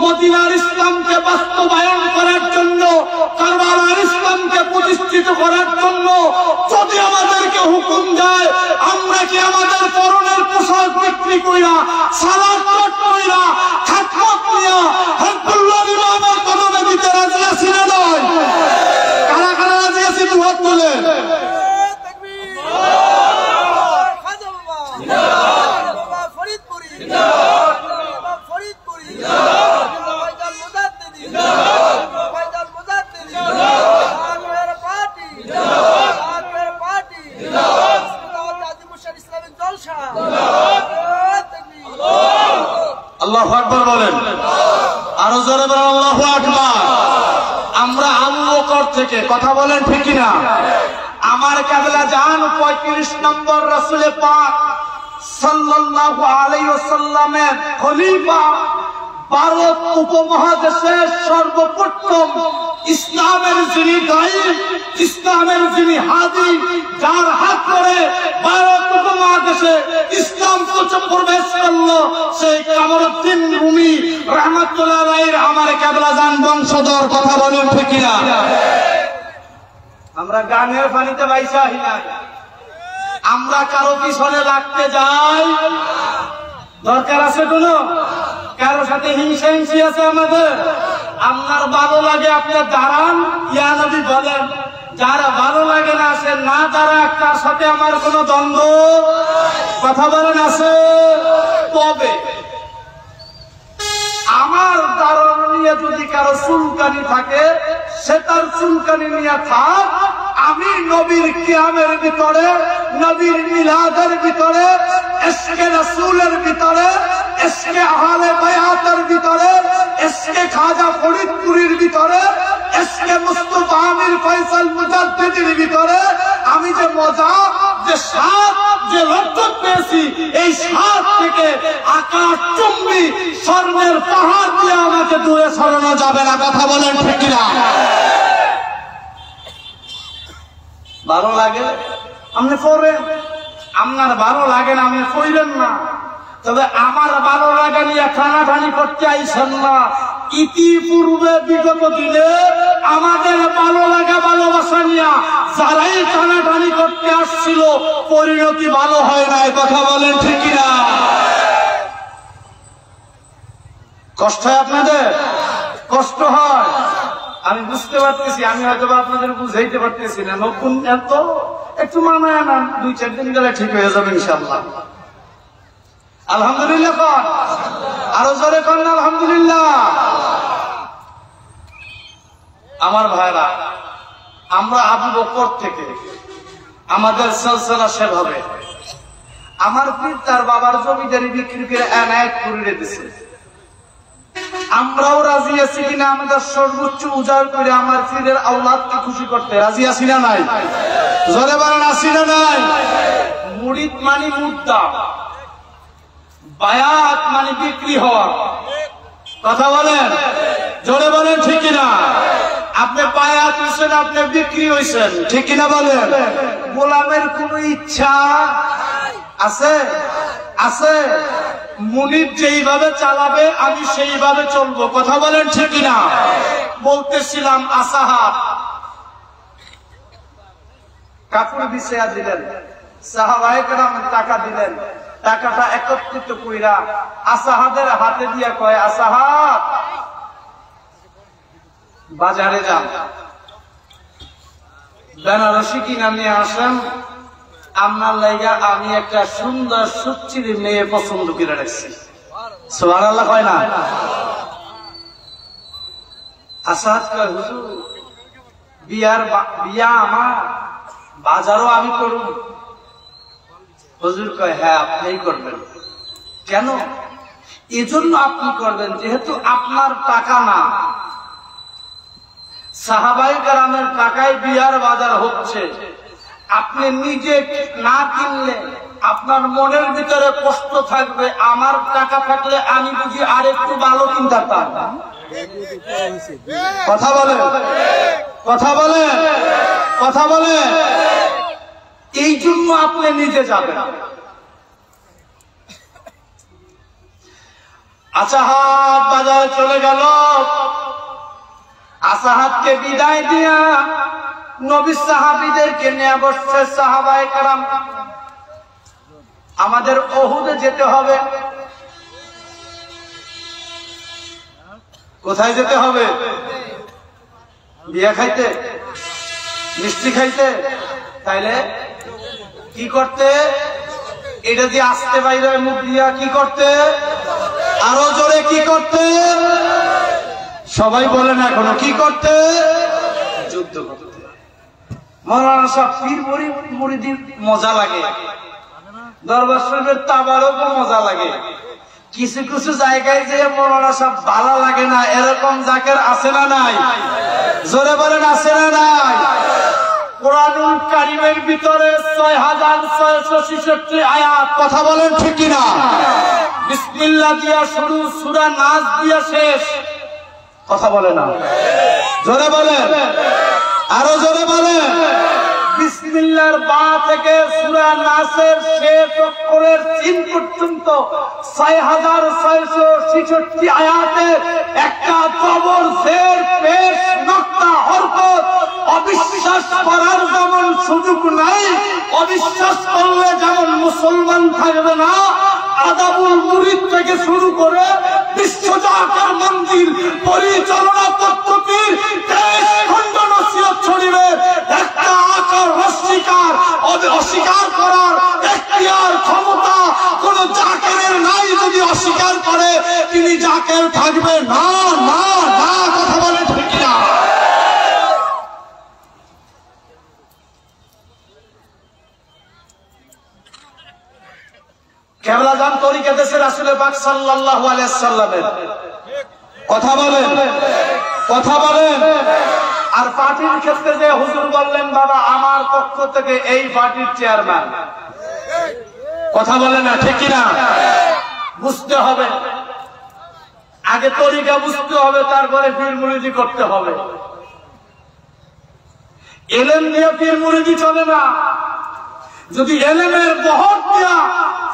মদিনার ইসলামকে বাস্তবায়ন করার জন্য, কারবালার ইসলামকে প্রতিষ্ঠিত করার জন্য যদি আমাদেরকে হুকুম দেয়, আমরা কি আমাদের পরনের পোশাক বিক্রি কইরা, সালাত পাঠ কইরা, খাতমত নিয়া হিজবুল্লাহর ইমামের কদমে দিতে রাজি আছি না নয়? কারা কারা রাজি আছি দুই হাত তুলেন। আল্লাহু আকবার বলেন, আরো জোরে বলেন আল্লাহু আকবার। আমরা আবু বকর থেকে কথা বলেন ঠিক কিনা? আমার কাবলা জান 35 নম্বর রাসূল পাক সাল্লাল্লাহু আলাইহি ওয়াসাল্লামের খলিফা, ভারত উপমহাদেশের সর্বপ্রথম ইসলামের যিনি গায়ী, ইসলামের যিনি হাদি, যার হাত ধরে ভারত উপমহাদেশে ইসলাম প্রবেশ করলো, সেই কামরুদ্দিন রুমি রাহমাতুল্লাহ আলাইহির আমার কাবলা জান বংশধর। কথা বলেন ঠিক কিনা? আমরা গানের পানিতে বাইসা হিনা, আমরা কারো পিছনে লাগতে যাই, দরকার আছে কোনো? কারো সাথে হিংসা হিংসি আছে আমাদের? আপনার ভালো লাগে আপনি দাঁড়ান, ইয়া নবী বলেন। যারা ভালো লাগে না সে না দাঁড়াক, তার সাথে আমার কোনো দ্বন্দ্ব। কথা বলেন আছে? তবে আমার দাঁড়ানো নিয়ে যদি কারো চুলকানি থাকে, সে তার চুলকানি নিয়ে থাক। আমি নবীর কিয়ামের ভিতরে, নবীর মিলাদের ভিতরে, ইশকে রাসূলের ভিতরে, ইশকে আহলে বায়াতের ভিতরে, ইশকে খাজা ফরিদপুরীর ভিতরে, ইশকে মুস্তাফা আমির ফয়সাল মুজাদ্দিদির ভিতরে আমি যে মজা, যে স্বাদ, যে লজ্জত পেয়েছি, এই স্বাদ থেকে আকাশ চুম্বি স্বর্ণের পাহাড় দিয়ে আমাকে দূরে সরানো যাবে না। কথা বলেন ঠিক কিনা? ভালো লাগে আপনি পড়বেন, আপনার ভালো লাগে না আপনি পড়বেন না। তবে আমার ভালো লাগা নিয়ে টানাটানি করতে আইসেন না। ইতিপূর্বে বিগত দিনে আমাদের ভালো লাগা, ভালোবাসা নিয়ে যারাই টানাটানি করতে আসছিল, পরিণতি ভালো হয় নাই। কথা বলেন ঠিক কিনা? কষ্ট হয় আপনাদের? কষ্ট হয়, আমি বুঝতে পারতেছি। আমি হয়তো আপনাদের বুঝাইতে পারতেছি না। নতুন এত একটু মানায় না, 2-4 দিন গেলে ঠিক হয়ে যাবে ইনশাআল্লাহ। আলহামদুলিল্লাহ কন, আরো জোরে কন আলহামদুলিল্লাহ। আমার ভাইরা, আমরা আবু বকর থেকে আমাদের সিলসিলা সেভাবে, আমার পীর তার বাবার জমিদারি বিক্রি করে এনায়েত করে দিয়েছে। আমরাও রাজি আছি কিনা আমাদের সর্বোচ্চ উজাড় করে আমার পীরের আওলাদকে খুশি করতে রাজি আছি না নাই? জোরে বলেন আছি না নাই? মুরিদ মানে মুর্দা, বায়াত মানে বিক্রি হওয়া। কথা বলেন, জোরে বলেন ঠিক কিনা? আপনি বায়াত হয়েছেন, আপনি বিক্রি হয়েছেন, ঠিক কিনা বলেন? গোলামের কোন ইচ্ছা আছে? আছে? মুনির যেইভাবে চালাবে আমি সেইভাবে চলবো। কথা বলেন ঠিক কিনা? বলতেছিলাম আসাহাব কাপড় বিছিয়া দিলেন, সাহাবায়ে কেরাম টাকা দিলেন, টাকাটা একত্রিত কইরা আসাহাদের হাতে দিয়া কয়, আসাহাব বাজারে যান, বেনারসি কিনা নিয়ে আসেন, আপনার লাইগা আমি একটা সুন্দর সুচির মেয়ে পছন্দ করে রাখছি। সুবহানাল্লাহ কয় না? আসাদ কয়, হুজুর বিয়া আমার, বাজারও আমি করব। হুজুর কয়, হ্যাঁ আপনিই করবেন। কেন? এজন্য আপনি করবেন, যেহেতু আপনার টাকা না, সাহাবায়ে কেরামের টাকায় বিয়ার বাজার হচ্ছে, আপনি নিজে না কিনলে আপনার মনের ভিতরে কষ্ট থাকবে, আমার টাকা থাকলে আমি বুঝি আর একটু ভালো কিনতে পারতাম। কথা বলে, কথা বলে, কথা বলে। এই জন্য আপনি নিজে যাবেন। আসাহাত বাজারে চলে গেল, আসাহাতকে বিদায় দিয়া নবী সাহাবীদেরকে নিয়ে বসছে সাহাবায়ে কেরাম। আমাদের উহুদে যেতে হবে। কোথায় যেতে হবে? বিয়া খাইতে, মিষ্টি খাইতে? তাইলে কি করতে? এটা দিয়ে আসতে বাইরে মুখ দিয়া কি করতে? আরো জোরে কি করতে? সবাই বলেন এখনো কি করতে? যুদ্ধ করতে। মৌলানা সাহেব পীর মুরিদির মজা লাগে, দরবার শরীফের তাবারকও মজা লাগে। কিছু কিছু জায়গায় যে মৌলানা সাহেব ভালো লাগে না, এরকম জাকের আছে না নাই? জোরে বলেন আছে না নাই? কোরআনুল কারীমের ভিতরে ৬৬৬৬ আয়াত। কথা বলেন ঠিক কিনা? বিসমিল্লাহ দিয়া শুরু, সূরা নাস দিয়া শেষ। কথা বলে না, জোরে বলেন, আরো জোরে বলেন। বিসমিল্লাহর বা থেকে সূরা নাসের শেষ অক্ষরের চিন পর্যন্ত ৬৬৬৬ আয়াতে একটা জবর, জের, পেশ, নক্তা, হরকত অবিশ্বাস করার যেমন সুযোগ নাই, অবিশ্বাস করলে যেমন মুসলমান থাকবে না। আদাবুল মুরিদ থেকে শুরু করে বিশ্বজাকার মন্দির পরিচালনা পদ্ধতির 23 খণ্ড নসিহত শরীফের একটা আকার অস্বীকার করার এখতিয়ার ক্ষমতা কোন জাকেরের নাই। যদি অস্বীকার করে তিনি জাকের থাকবে না, না, না। কথা বলে ঠিক না? কেবলাজান তরিকা দেশের রাসূল পাক সাল্লাল্লাহু আলাইহি সাল্লামের। কথা বলেন, কথা বলেন। আর পার্টির ক্ষেত্রে যে হুজুর বললেন, বাবা আমার পক্ষ থেকে এই পার্টির চেয়ারম্যান। কথা বলে না, ঠিক কিনা? বুঝতে হবে, আগে তরিকা বুঝতে হবে, তারপরে পীর মুরিদি করতে হবে। এলেম নিয়ে পীর মুরিদি চলে না। যদি এলেমের বহর দিয়া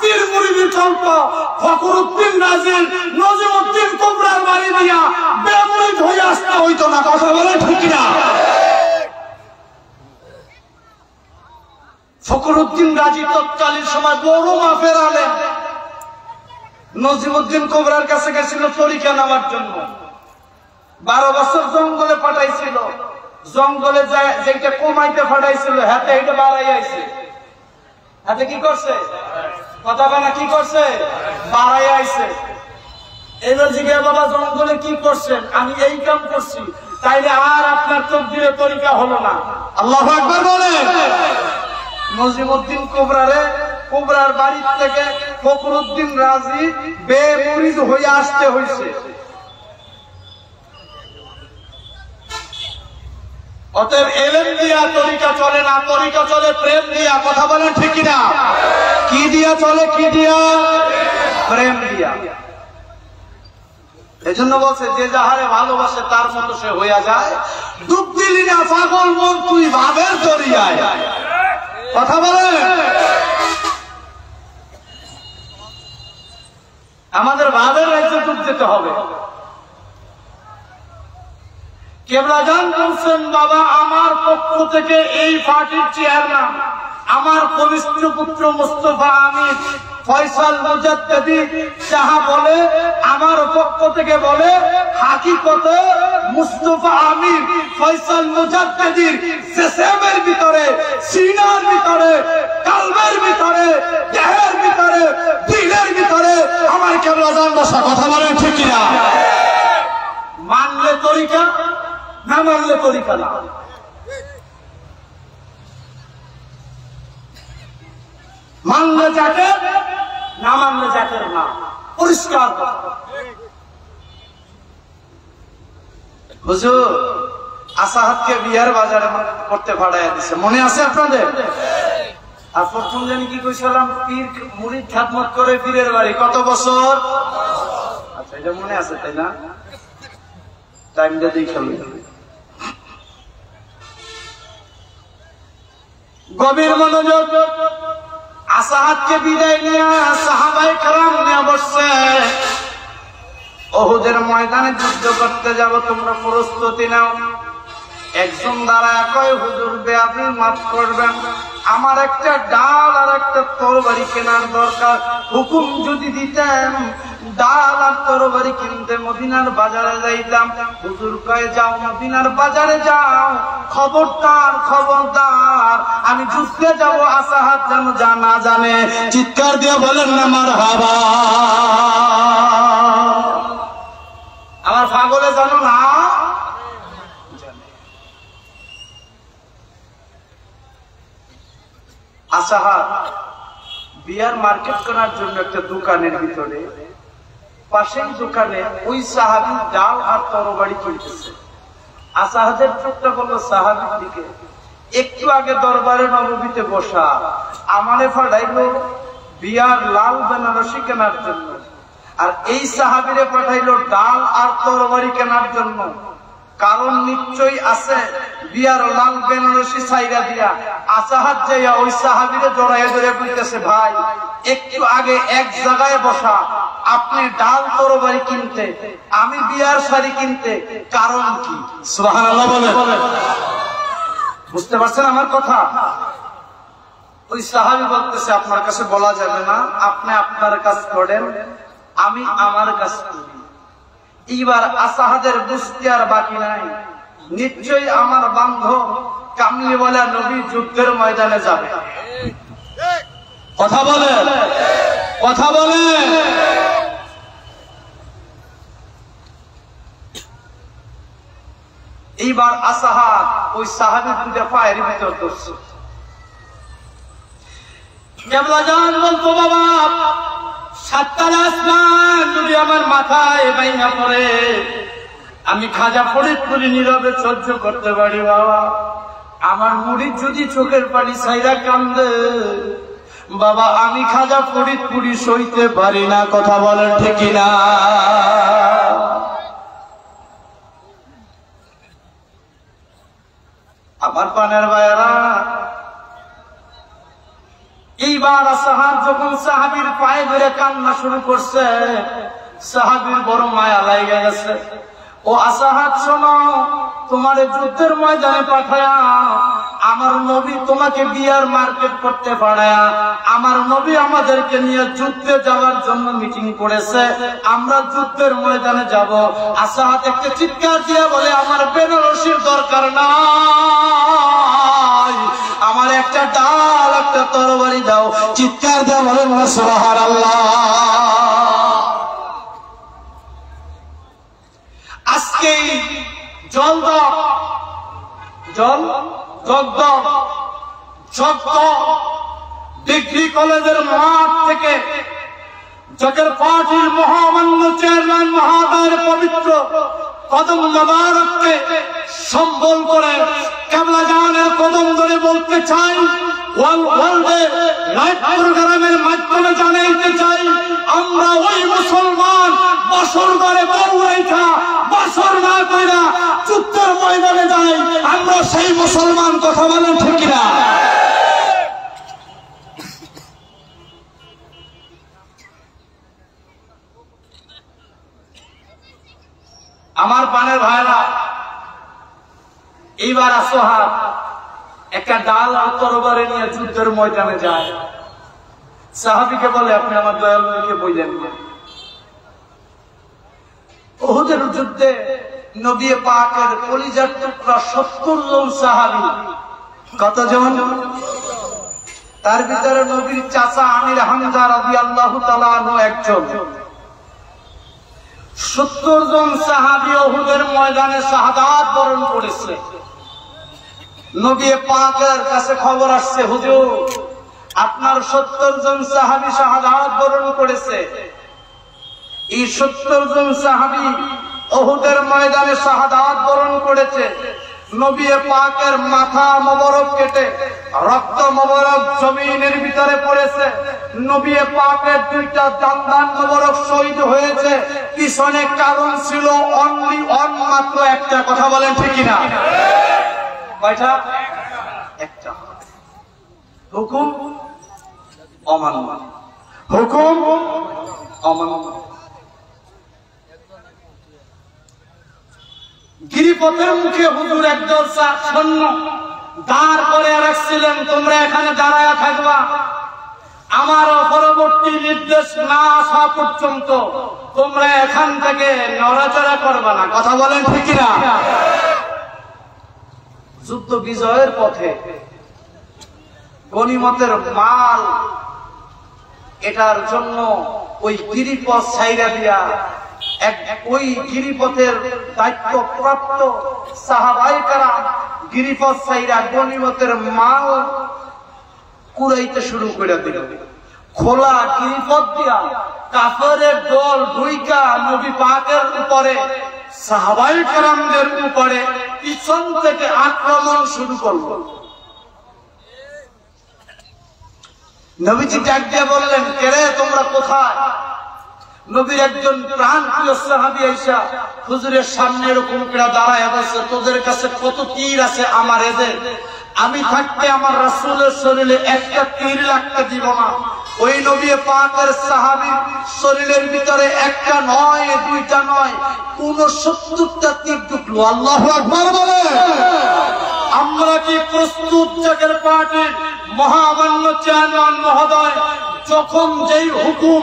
পীর মুরিদি চলতো, ফখরুদ্দিন রাজি, নজিমউদ্দিন কুবরার বাড়ি দিয়া বেমুরিদ হয়ে আসতে হইতো না। কথা বলে ঠিক না? ফখরুদ্দিন রাজি তৎকালীন সময় বড় মাপের আলেম, নজিমউদ্দিন কুবরার কাছে গেছিল তরিকা নেওয়ার জন্য। 12 বছর জঙ্গলে পাঠাইছিল, জঙ্গলে যেটা কমাইতে পাঠাইছিল হাতে এটা বাড়াই আইছে। হাতে কি করছে? কথা বলে কি করছে? বাড়াই আইছে। এবার জিজ্ঞাসা, বাবা জঙ্গলে কি করছেন? আমি এই কাম করছি। তাইলে আর আপনার তকদিরে তরিকা হলো না। আল্লাহু আকবার বলেন। নজিমউদ্দিন কুবরার বাড়ি থেকে ফখরুদ্দিন রাজি বেমুরিদ হয়ে আসতে হয়েছে। অতএব এলেম দিয়া তরিকা চলে না, তরিকা চলে প্রেম দিয়া। কথা বলেন ঠিক কিনা? কি দিয়া চলে? কি দিয়া? প্রেম দিয়া। এই জন্য বলছে, যে যাহারে ভালোবাসে তার মতো সে হইয়া যায়। ডুব দিলি না পাগল মন তুই ভাবের দরিয়ায়। কথা বলেন। আমাদের ভাবের রাজ্যে ডুব যেতে হবে। কেবলাজান বলছেন, বাবা আমার পক্ষ থেকে এই পার্টির চেয়ারম্যান আমার কনিষ্ঠ পুত্র মুস্তাফা আমির ফয়সাল মুজাদ্দিদি সাহা বলে, আমার পক্ষ থেকে বলে, হাকিকতে মুস্তাফা আমির ফয়সাল মুজাদ্দিদির জিসমের ভিতরে, সিনার ভিতরে, কলবের ভিতরে, দেহের ভিতরে, দিলের ভিতরে আমার কেবলাজান বসা। কথা বলেন ঠিক কিনা? মানলে তরিকা, না মানলে তরিকা না। মানলে জাকের, না মানলে জাকের না। পরিষ্কার হুজুর আসাহাতকে বিয়ার বাজারে করতে ভাড়াইয়া দিছে, মনে আছে আপনাদের? আর প্রথম জানি কি কইছিলাম, পীর মুরিদ খিদমত করে পীরের বাড়ি কত বছর? আচ্ছা এটা মনে আছে তাই না? টাইমটা দেখে গভীর মনোযোগ। আসাহাতকে বিদায় নিয়ে সাহাবায়ে কেরাম নিয়ে বসছে, উহুদের ময়দানে যুদ্ধ করতে যাব, তোমরা প্রস্তুতি নাও। একজন দাঁড়ায় কয়, হুজুর বেয়াদবি মাফ করবেন, আমার একটা ডাল আর একটা তরবারি কেনার দরকার, হুকুম যদি দিতেন ডাল আর তরবারি কিনতে মদিনার বাজারে যাইতাম। হুজুর কয়, যাও মদিনার বাজারে যাও, খবরদার খবরদার আমি যুদ্ধে যাব, আসাহাত যেন না জানে। চিৎকার দিয়ে বলেন না মারহাবা। আমার পাগলে জানো না? আসাহাত বিয়ার মার্কেট করার জন্য একটা দোকানের ভিতরে, পাশের দোকানে ওই সাহাবী ডাল আর তরবারি কিনতেছে। আসাহাদের চোখটা বললো সাহাবীর দিকে। একটু আগে দরবারে নববীতে বসা আমারে পাঠাইলো বিয়ার লাল বেনারসি কেনার জন্য, আর এই সাহাবীরে পাঠাইলো ডাল আর তরবারি কেনার জন্য। কারণ নিশ্চয়ই আছে, বিয়ার লাল বেনারসি ছাইরা দিয়া আসাহাত যাইয়া ওই সাহাবীরে জড়াইয়া ধরে বলতেছে, ভাই একটু আগে এক জায়গায় বসা, আপনি ডাল তরবারি কিনতে, আমি বিয়ার শাড়ি কিনতে, কারণ কি? সুবহানাল্লাহ বলে। বুঝতে পারছেন আমার কথা? ওই সাহাবী বলতেছে, আপনার কাছে বলা যাবে না, আপনি আপনার কাজ করেন, আমি আমার কাজ করি। এইবার আসাহাদের বুঝতে আর বাকি নাই, নিশ্চয়ই আমার বান্ধব কামলিওয়ালা নবী যুদ্ধের ময়দানে যাবে। কথা বলে, কথা বলে। এইবার আসাহাদ ওই সাহাবীর দুটা পায়ের ভিতর ধরছে। কেবলা জান বলতো, বাবা সাতটার আসমান যদি আমার মাথায় বাইনা পড়ে, আমি খাজা ফরিদপুরি নীরবে সহ্য করতে পারি বাবা। আমার মুরিদ যদি চোখের পানি ছাইরা কান্দে, বাবা আমি খাজা ফরিদপুরি সইতে পারি না। কথা বলেন ঠিক না? আমার পানের ভাইয়েরা, এইবার আসাহাদ যখন সাহাবীর পায়ে ধরে কান্না শুরু করছে, সাহাবীর বড় মায়া লাগা গেছে। ও আসাহাদ শোনো, তোমার যুদ্ধের ময়দানে পাঠায়া আমার নবী তোমাকে বিয়ার মার্কেট করতে পাঠায়া, আমার নবী আমাদেরকে নিয়ে যুদ্ধে যাওয়ার জন্য মিটিং করেছে, আমরা যুদ্ধের ময়দানে যাব। আসাহাদ একটা চিৎকার দিয়ে বলে, আমার বেনারসির দরকার নাই, আমার একটা ডাল একটা তরবারি দাও। চিৎকার দিয়ে বলে সুবহানাল্লাহ। আজকে জল ডিগ্রি কলেজের মাঠ থেকে জগের পার্টির মহামান্য চেয়ারম্যান মহাদয়ের পবিত্র কদম মোবারককে সম্বল করে কেবলা জানের কদম ধরে বলতে চাই, ওয়ার্ল্ডে লাইভ প্রোগ্রামের মাধ্যমে জানাইতে চাই, আমরা ওই মুসলমান বছর ধরে বউ রেখা বছর না কইরা যুদ্ধের ময়দানে যাই, আমরা সেই মুসলমান। কথা বলেন ঠিক না? আমার পানের ভাইরা, এইবার আসাহাদ একটা ডাল আর তরবারি নিয়ে যুদ্ধের ময়দানে যায়। সাহাবীকে বলে, আপনি আমার দয়াল নবীকে বললেন না। উহুদের যুদ্ধে নবী পাকের কলিজার টুকরা 70 জন সাহাবী। কতজন? তার ভিতরে নবীর চাচা আমির হামজা রাদিয়াল্লাহু তাআলা আনহু একজন। 70 জন সাহাবী উহুদের ময়দানে শাহাদাত বরণ করেছে। নবী পাকের কাছে খবর আসছে, হুজুর আপনার 70 জন সাহাবী শাহাদাত বরণ করেছে। এই 70 জন সাহাবী উহুদের ময়দানে শাহাদাত বরণ করেছে। নবী পাকের মাথা মোবারক কেটে রক্ত মোবারক জমিনের ভিতরে পড়েছে। নবী পাকের দুইটা দান্দান মোবারক শহীদ হয়েছে। পিছনে কারণ ছিল অনলি মাত্র একটা। কথা বলেন ঠিক কিনা? কয়টা? একটা। হুকুম অমান্য, হুকুম অমান্য। গিরিপথের মুখে হুজুর একদল সৈন্য দাঁড় করে রাখছিলেন, তোমরা এখানে দাঁড়ায়া থাকবা, আমার পরবর্তী নির্দেশ না আসা পর্যন্ত তোমরা এখান থেকে নড়াচড়া করবা না। কথা বলেন ঠিক না? যুদ্ধ বিজয়ের পথে গনিমতের মাল এটার জন্য ওই গিরিপথ ছাইরা দিয়া ওই গিরিপথের দায়িত্বপ্রাপ্ত সাহাবায়ে কেরাম গিরিপথ ছাইরা গনিমতের মাল কুড়াইতে শুরু করে দিল। খোলা গিরিপথ দিয়া কাফেরের দল ঢুইকা নবী পাকের উপরে সাহাবায়ে কেরামদের উপরে পিছন থেকে আক্রমণ শুরু করল। নবীজি ডাক দিয়ে বললেন, কেরে তোমরা কোথায়? নবীর একজন প্রাণ প্রিয় সাহাবী আয়েশা হুজুরের সামনে এরকম করে দাঁড়ায় বলছে, তোদের কাছে কত তীর আছে আমার এদের? আমি থাকতে আমার রাসূলের শরীরে একটা তীর লাগতে দিব না। ওই নবী পাকের সাহাবীর শরীরের ভিতরে একটা নয়, দুইটা নয়, 69টা তীর ঢুকলো। আল্লাহু আকবার বলে। আমরা কি প্রস্তুত জাকের পার্টির মহামান্য চেয়ারম্যান মহোদয় যখন যেই হুকুম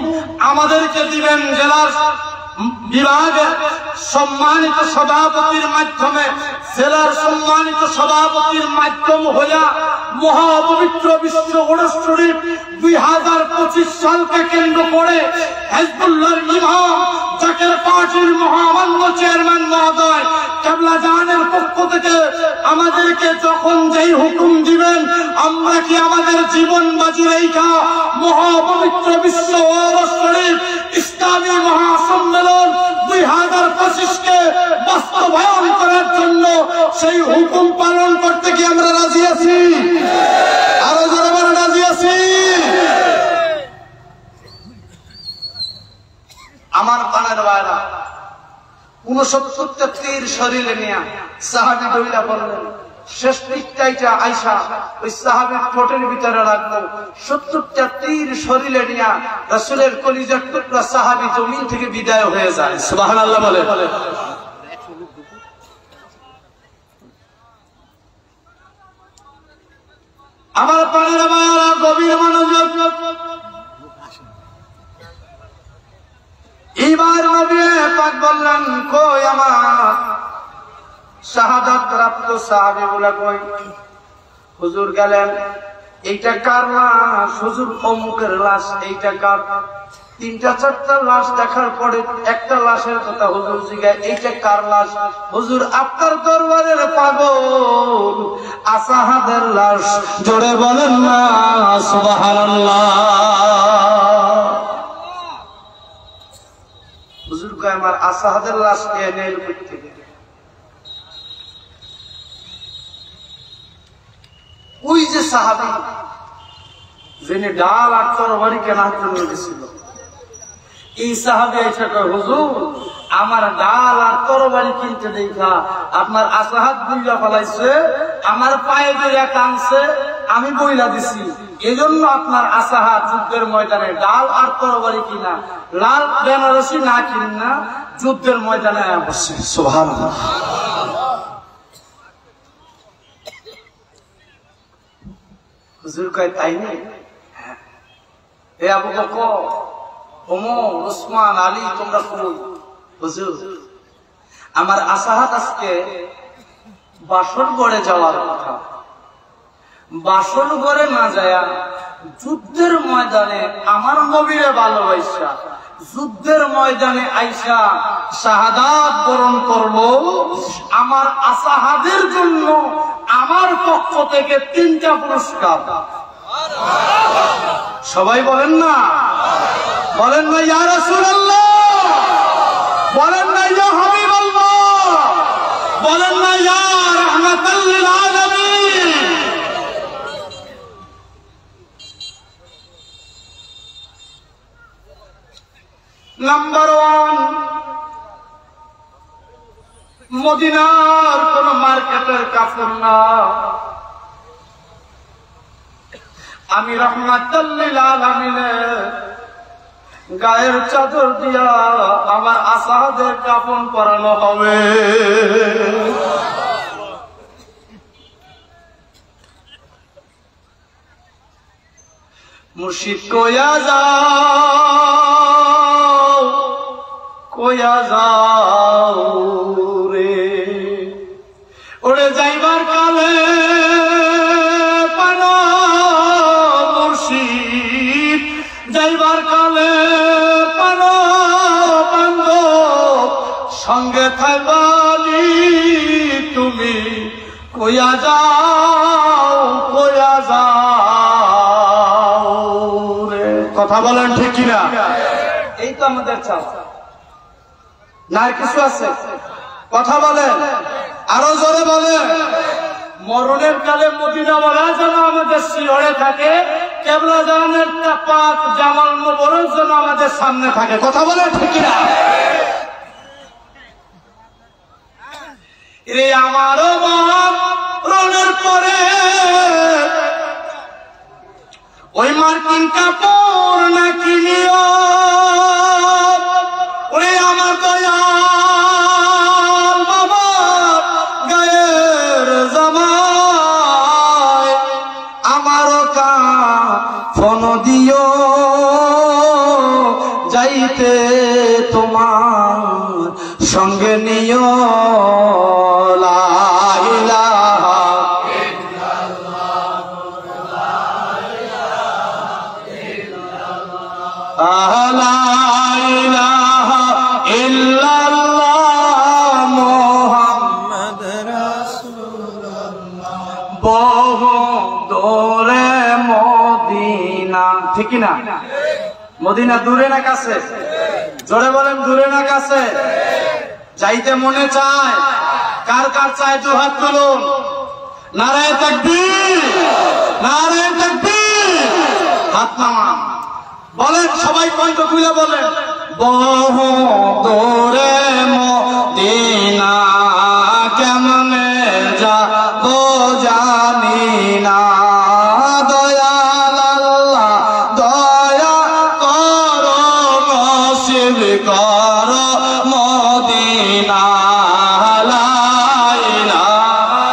আমাদেরকে দিবেন, জেলার বিভাগের সম্মানিত সভাপতির মাধ্যমে, জেলার সম্মানিত সভাপতির মাধ্যম হইয়া মহাপবিত্র বিশ্ব ওরস শরীফ 2025 সালকে কেন্দ্র করে হিজবুল্লাহর ইমাম জাকের পার্টির মহামান্য চেয়ারম্যান মহোদয় কেবলা জানের পক্ষ থেকে আমাদেরকে যখন যেই হুকুম দিবেন, আমরা কি আমাদের জীবন বাজি রেখা মহাপবিত্র বিশ্ব ওরস শরীফ ইসলামী মহাসম্মেলন 2025 কে বাস্তবায়ন করার জন্য সেই হুকুম পালন করতে কি আমরা রাজি আছি? আরো যারা আমরা রাজি আছি? আমার প্রাণের ভাইরা, 69টা তীর শরীরে নিয়ে সাহাবী দইলা বললেন, শেষ তীরটা আয়েশা ওই সাহাবীর ঠোঁটের ভিতরে রাখলো। 70টা তীর শরীরে নিয়ে রাসূলের কলিজার টুকরা সাহাবী জমিন থেকে বিদায় হয়ে যায়। সুবহানাল্লাহ বলে। আমার প্রাণের ভাইরা, গভীর মনোযোগ। এবার নবী পাক বললেন, কই আমার শাহাদাত প্রাপ্ত সাহাবীগুলা কই? হুজুর গেলেন, এইটা কার লাশ? হুজুর অমুকের লাশ। এইটা কার? 3-4টা লাশ দেখার পরে একটা লাশের কথা হুজুর জিজ্ঞাসা, এইটা কার লাশ? হুজুর আপনার দরবারের পাগল আসাহাদের লাশ। জোরে বলেন না সুবহানাল্লাহ। হুজুর কয়, আমার আসাহাদের লাশ এনে করতে ওই যে সাহাবী যিনি ডাল আর তরবারি কেনার জন্য গেছিল, এই সাহাবী এসে কয়, হুজুর আমার ডাল আর তরবারি কিনতে দেখা আপনার আসাহাত বুইলা ফেলাইছে, আমার পায়ে ধরে কানছে, আমি বইলা দিছি, এজন্য আপনার আসাহাত যুদ্ধের ময়দানে ডাল আর তরবারি কিনা, লাল বেনারসি না কিনা যুদ্ধের ময়দানে বসে। সুবহানাল্লাহ। হুজুর কয়, তাই নেই? এ আবু বকর, ওমর, ওসমান, আলী, তোমরা কই? হুজুর আমার আসাহাত আজকে বাসর ঘরে যাওয়ার কথা, বাসর ঘরে না যায়া যুদ্ধের ময়দানে আমার নবীরে ভালোবাসা যুদ্ধের ময়দানে আইসা শাহাদাত বরণ করলো। আমার আসাহাদের জন্য আমার পক্ষ থেকে 3টা পুরস্কার। সবাই বলেন না, বলেন না ইয়া রাসূলুল্লাহ। ওয়ান, মদিনার কোন মার্কেটের কাপড় না, আমি রহমাতুল লিল আলামিনের গায়ের চাদর দিয়া আমার আসাদের কাফন পরানো হবে। মুর্শিদ কয়া যাও রে, ওরে যাইবার কালে পানো মুর্শিদ, যাইবার কালে পানো বান্ধব, সঙ্গে থাকবানি তুমি কয়া যাও রে। কথা বলেন ঠিক কিনা? এই তো আমাদের চাও না, আর কিছু আছে? কথা বলেন, আরো জোরে বলেন। মরণের কালে মদিনাওয়ালা যেন আমাদের শিহরে থাকে, কেবলা জানের পাক জামাল মোবারক যেন আমাদের সামনে থাকে। কথা বলেন ঠিক না? রে আমারও মরণের পরে ওই মার্কিন কাপড় না কিনিও, ওরে আমার দয়াল বাবা গায়ের জামাই, আমারও কাফন দিও, যাইতে তোমার সঙ্গে নিও। লা ইলাহা লা ইলাহা ইল্লাল্লাহ মুহাম্মদ রাসূলুল্লাহ, বহু দূরে মদিনা। ঠিক না? মদিনা দূরে না কাছে? জোরে বলেন, দূরে না কাছে? যাইতে মনে চায়? কার কার চায় দু হাত তুলুন। নারায়ে তাকবীর, নারায়ে তাকবীর। হাত নামান, বলেন সবাই কণ্ঠ খুলে বলেন, বহু দূরে মদিনা কেমনে যাবো জানি না, দয়াল আল্লাহ দয়া করো, নসিব করো মদিনা। লা ইলাহা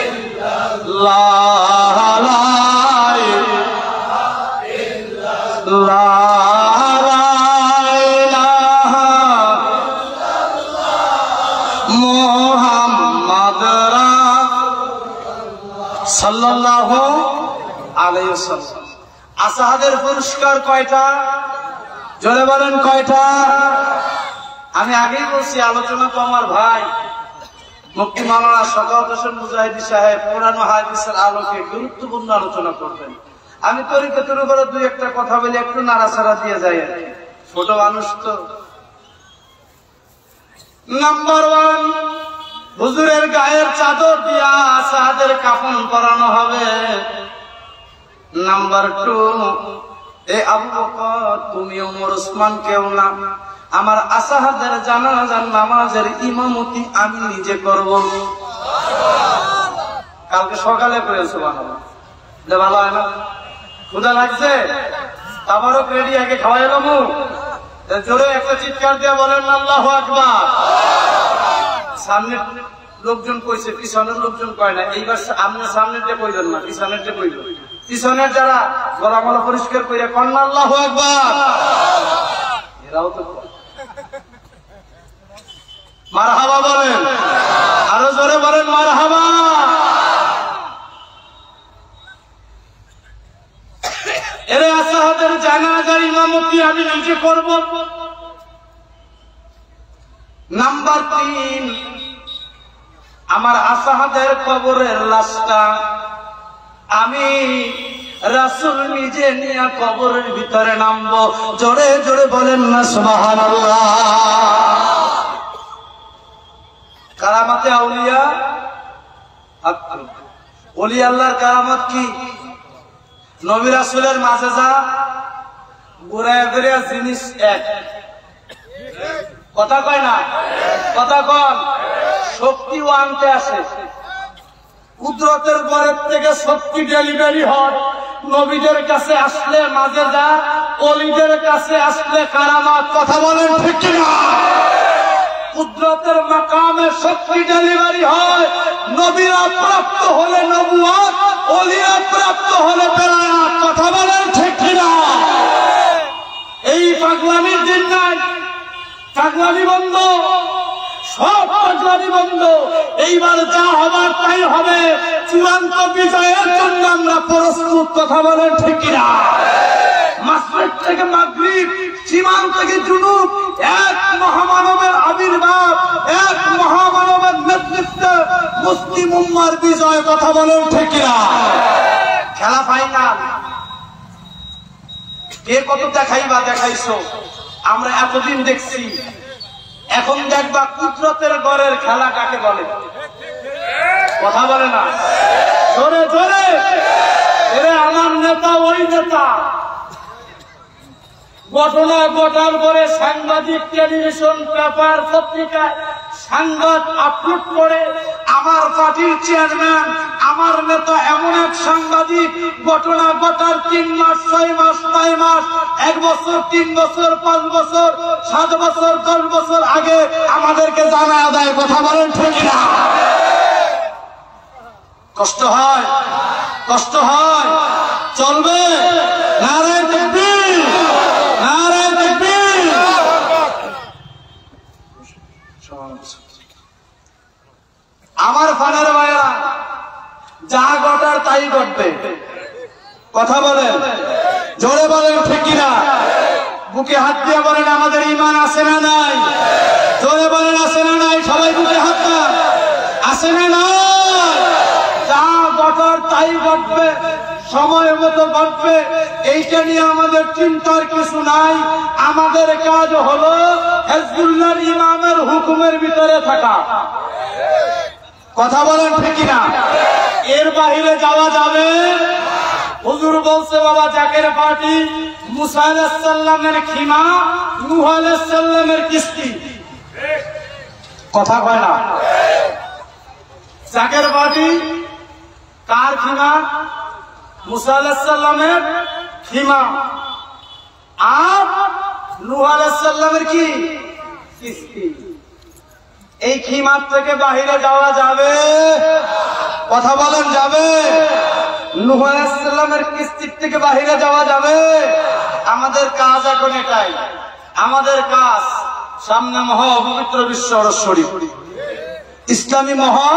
ইল্লাল্লাহ, লা ইলাহা মুহাম্মদ সাল্লাল্লাহু আলাইহি ওয়াসাল্লাম। আসাহাদের পুরস্কার কয়টা? জোরে বলেন কয়টা? আমি আগেই বলছি, আলোচনা তো আমার ভাই মুফতি মাওলানা শওকত হোসেন মুজাহিদি সাহেব পুরানো হাদিসের আলোকে গুরুত্বপূর্ণ আলোচনা করবেন। আমি তরিকতের উপরে দুই একটা কথা বলে একটু নাড়াচাড়া দিয়ে যাই আর কি, ছোট মানুষ তো। নাম্বার ওয়ান, হুজুরের গায়ের চাদর দিয়া আসাদের কাফন পরানো হবে। নাম্বার টু, এ আবু বকর তুমি ওমর ওসমান কেউ না, আমার আসাহাদের জানাজার নামাজের ইমামতি আমি নিজে করব। কালকে সকালে করেছো বানাবো, ভালো হয় না? ক্ষুধা লাগছে? তাবারও রেডি, আগে খাওয়াই এলাম। জোরে একটা চিৎকার দিয়ে বলেন আল্লাহু আকবার। সামনে লোকজন কইছে, পিছনের লোকজন কয় না। এইবার আপনার সামনেরটা কইবেন না, পিছনেরটা কইবেন। পিছনের যারা গলামলা পরিষ্কার কইরা কন্যা আল্লাহু আকবার, এরাও তো মারহাবা বলেন, আরো জোরে বলেন মারহাবা। এরে আসাহাদের জানাজার ইমামতি আমি নিজে করব। নাম্বার 3, আমার আসাহাদের কবরের লাশটা আমি রাসূল নিজে নিয়ে কবরের ভিতরে নামবো। জোরে জোরে বলেন না সুবহানাল্লাহ। কারামাতে আউলিয়া, ওলি আল্লাহর কারামত কি? নবী রাসূলের মাজেজা, ঘুরায়া ফিরিয়া জিনিস এক। কথা কয় না, কথা কন। শক্তিও আনতে আসে, কুদরতের ঘরের থেকে শক্তি ডেলিভারি হয়। নবীদের কাছে আসলে মাঝে যা, অলিদের কাছে আসলে কারামাত। কথা বলেন ঠিক কিনা? কুদরতের মাকামে শক্তি ডেলিভারি হয়। নবীরা প্রাপ্ত হলে নবুয়ত, অলিরা প্রাপ্ত হলে বেলায়াত। কথা বলেন ঠিক কিনা? এই পাগলামির দিন নাই, পাগলামি বন্ধ, সব পাগলামি বন্ধ। এইবার যা হবার তাই হবে। চূড়ান্ত বিজয়ের জন্য আমরা প্রস্তুত। কথা বলেন ঠিক কিনা? মাসরিক থেকে মাগরিব, সীমান্ত থেকে জুনুব, এক মহামানবের আবির্ভাব, এক মহামানবের নেতৃত্বে মুসলিম উম্মার বিজয়। কথা বলেন ঠিক কিনা? খেলা ফাইনাল, কে কত দেখাইবা দেখাইছো। আমরা এতদিন দেখছি, এখন দেখবা কুদরতের ঘরের খেলা কাকে বলে। কথা বলে না, জোরে জোরে। এরে আমার নেতা ওই নেতা। ঘটনা ঘটার পরে সাংবাদিক, টেলিভিশন, পেপার, পত্রিকায় সংবাদ আপলোড করে আমার পার্টির চেয়ারম্যান, আমার নেতা এমন এক সাংবাদিক ঘটনা ঘটার 3 মাস, 6 মাস, 9 মাস, 1 বছর, 3 বছর, 5 বছর, 7 বছর, 10 বছর আগে আমাদেরকে জানায় দেয়। কথা বলেন ঠিক না? কষ্ট হয়, কষ্ট হয়, চলবে। নারায়ে তাকবীর, নারায়ে তাকবীর। আমার ফানের ভাইরা, যা ঘটার তাই ঘটবে। কথা বলেন, জোরে বলেন ঠিক কিনা? বুকে হাত দিয়ে বলেন আমাদের ঈমান আছে না নাই? জোরে বলেন আছে না নাই? সবাই বুকে হাত দেন, আছে না নাই? যা ঘটার তাই ঘটবে, সময় মতো ঘটবে। এইটা নিয়ে আমাদের চিন্তার কিছু নাই। আমাদের কাজ হলো হিজবুল্লাহর ইমামের হুকুমের ভিতরে থাকা। কথা বলেন ঠিক কিনা? এর বাহিরে যাওয়া যাবে? হুজুর বলছে বাবা জাকের পার্টি মুসা আলাইহিস সালামের খিমা, নূহ আলাইহিস সালামের কিস্তি। কথা কয় না? জাকের পার্টি কার খিমা? মুসা আলাইহিস সালামের খিমা। আর নূহ আলাইহিস সালামের কি? কিস্তি। এই খিমার থেকে বাহিরে যাওয়া যাবে? কথা বলেন যাবে? নূহ আলাইহিস সালামের কিস্তির থেকে বাহিরে যাওয়া যাবে? আমাদের কাজ এখন এটাই। আমাদের কাজ সামনে মহা পবিত্র বিশ্ব শরীফ ইসলামী মহা